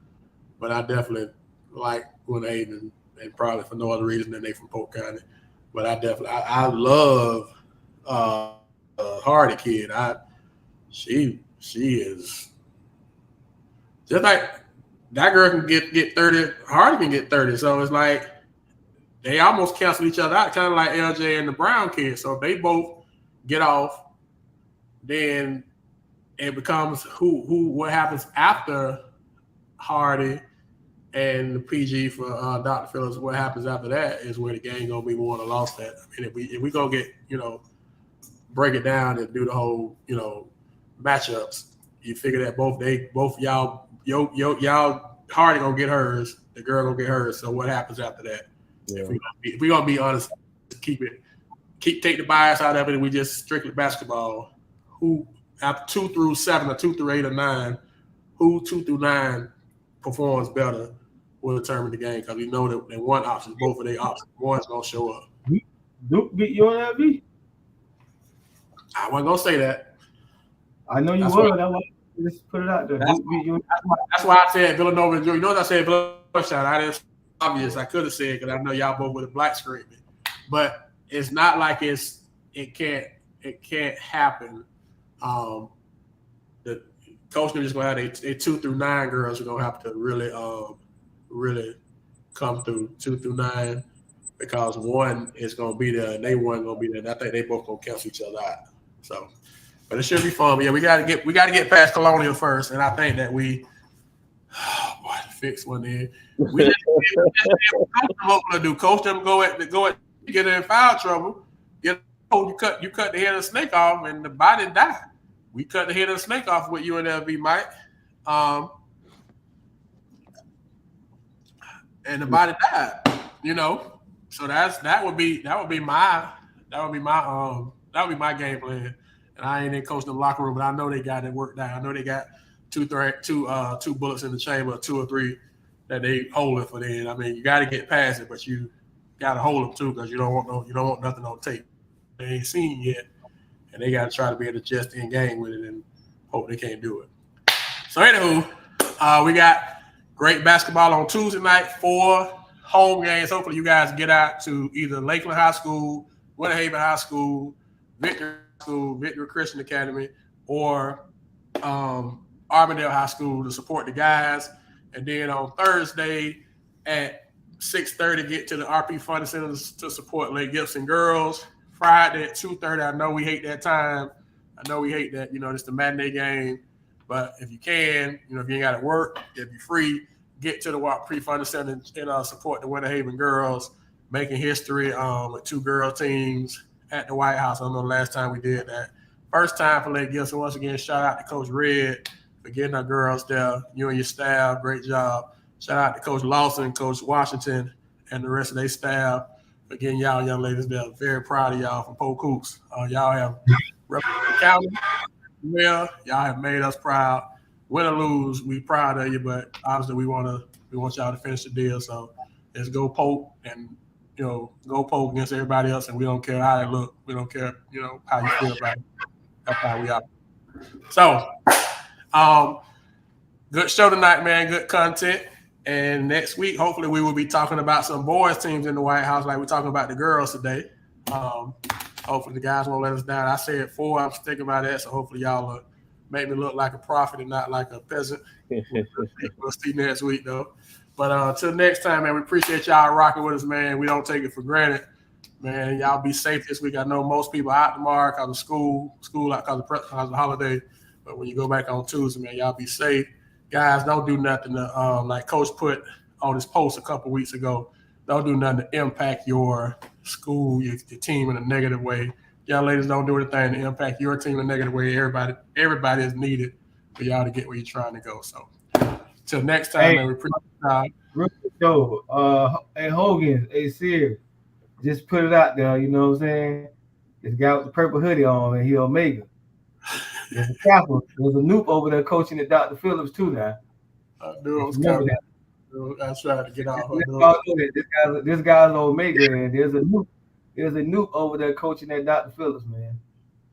but I definitely like Winter Haven, and probably for no other reason than they from Polk County. But I love Hardy kid. She is just like that girl can get 30. Hardy can get 30. So it's like they almost cancel each other out, kind of like LJ and the Brown kids. So if they both get off, then it becomes what happens after Hardy and the PG for Dr. Phillips. What happens after that is where the game gonna be won or lost at. I mean, if we gonna get break it down and do the whole matchups, you figure that both y'all Hardy gonna get hers, the girl gonna get hers. So what happens after that? Yeah. If we gonna be honest, take the bias out of it, and we just strictly basketball. Who after 2 through 7 or 2 through 8 or 9, who 2 through 9 performs better will determine the game because we know that one option, both of their options, one's gonna show up. Duke beat UNLV. I wasn't gonna say that. I know you were. That's why just put it out there. Duke beat UNLV. That's why I said Villanova. You know what I said? Villanova shot. I didn't obvious. I could have said because I know y'all both with a black screen, but it's not like it can't happen. The coach is just gonna have a 2 through 9 girls are gonna have to really come through 2 through 9 because one is gonna be there and they one gonna be there. And I think they both gonna cancel each other out. So, but it should be fun. But yeah, we gotta get past Colonial first, and I think that we fix one there. We just do. Coach them go at get in foul trouble. You cut the head of the snake off and the body died. We cut the head of the snake off with UNLV, Mike. And the body died. So that would be my game plan. And I ain't in coach the locker room, but I know they got it worked out. I know they got two bullets in the chamber, 2 or 3 that they holding for them. I mean, you got to get past it, but you got to hold them too because you don't want nothing on tape. They ain't seen yet, and they got to try to be able to just in game with it and hope they can't do it. So anywho, we got great basketball on Tuesday night, 4 home games. Hopefully you guys get out to either Lakeland High School, Winter Haven High School, Victory Christian Academy, or Arbondale High School to support the guys. And then on Thursday at 6:30, get to the RP Funding Center to support Lake Gibson girls. Friday at 2:30. I know we hate that time. I know we hate that. It's the matinee game. But if you can, if you ain't got to work, if you're free, get to the RP Funding Center and support the Winter Haven girls, making history with 2 girl teams at the White House. I don't know the last time we did that. First time for Lake Gibson. Once again, shout out to Coach Red for getting our girls there. You and your staff, great job. Shout out to Coach Lawson, Coach Washington, and the rest of their staff for getting y'all young ladies there. Very proud of y'all from Polk Hoops. Y'all have represented the county well. Y'all have made us proud. Win or lose, we proud of you, but obviously we want y'all to finish the deal. So let's go Polk and go Polk against everybody else, and we don't care how they look. We don't care, how you feel about it. That's how we are. So, good show tonight, man. Good content. And next week, hopefully, we will be talking about some boys teams in the White House like we're talking about the girls today. Hopefully, the guys won't let us down. I said 4. I'm sticking by that. So hopefully, y'all will make me look like a prophet and not like a peasant. We'll see next week, though. But until next time, man, we appreciate y'all rocking with us, man. We don't take it for granted. Man, y'all be safe this week. I know most people out tomorrow because of school out because of the holiday. But when you go back on Tuesday, man, y'all be safe. Guys, don't do nothing to, like Coach put on his post a couple weeks ago, don't do nothing to impact your school, your team in a negative way. Y'all ladies, don't do anything to impact your team in a negative way. Everybody is needed for y'all to get where you're trying to go. So, till next time, man, we appreciate y'all. Hey, Hogan, hey, Sears, just put it out there, you know what I'm saying? This guy with the purple hoodie on, and he Omega. There's a Kappa. There's a Noop over there coaching at Dr. Phillips, too, now. I knew it was coming. I tried to get off. This guy's Omega, and there's a Noop over there coaching at Dr. Phillips, man.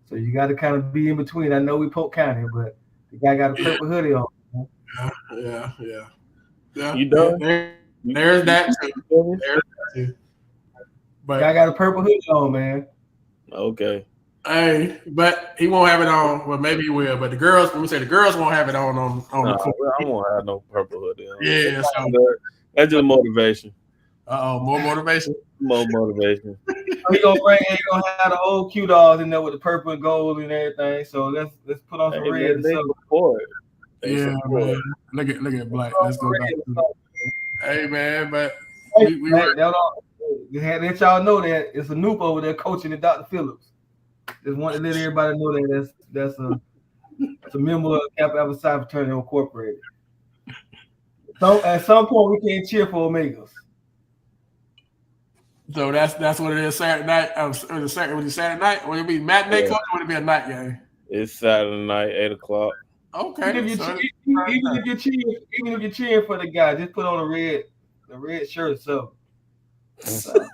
So you got to kind of be in between. I know we Polk County, but the guy got a purple hoodie on. Yeah. You done? There's that too. But I got a purple hoodie on, man. Okay. Hey, but he won't have it on. Well, maybe he will. But the girls won't have it on the court. I won't have no purple hoodie on. Yeah, that's just motivation. More motivation. More motivation. He gonna have the old Q dolls in there with the purple and gold and everything. So let's put on some red. Yeah, man. Look at black. Let's go back. Hey, man, but we let y'all know that it's a Noop over there coaching at Dr. Phillips. Just want to let everybody know that that's a member of Kappa Alpha Psi Fraternity Incorporated. So at some point we can't cheer for Omegas. So that's what it is Saturday night. Saturday night? Would it be matinee coach or would it be a night game? It's Saturday night, 8 o'clock. Okay. Even if you're cheering for the guy, just put on the red shirt or something.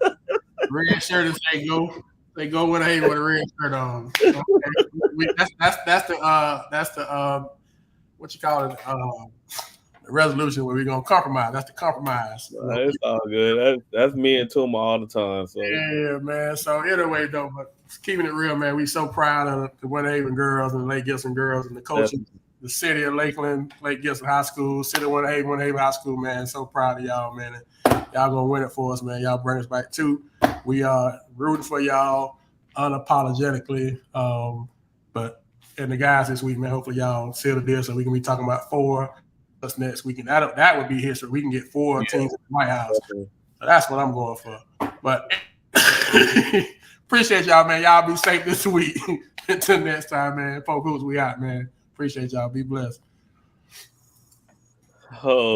Red shirt and say go. They go with a red shirt on. Okay. That's the what you call it, the resolution where we're gonna compromise. That's the compromise. It's all good. That's me and Tuma all the time. So yeah, man. So anyway, though, but keeping it real, man. We so proud of the Winter girls and the Lake Gibson girls and the coaches, the city of Lakeland, Lake Gibson High School, city of Winter Haven High School, man. So proud of y'all, man. And y'all gonna win it for us, man. Y'all bring us back too. We are rooting for y'all unapologetically. But and the guys this week, man. Hopefully y'all seal the deal so we can be talking about 4 us next weekend. That would be history. We can get 4 teams in the White House. So that's what I'm going for. But appreciate y'all, man. Y'all be safe this week. Until next time, man. Polk, we out, man. Appreciate y'all. Be blessed. Oh.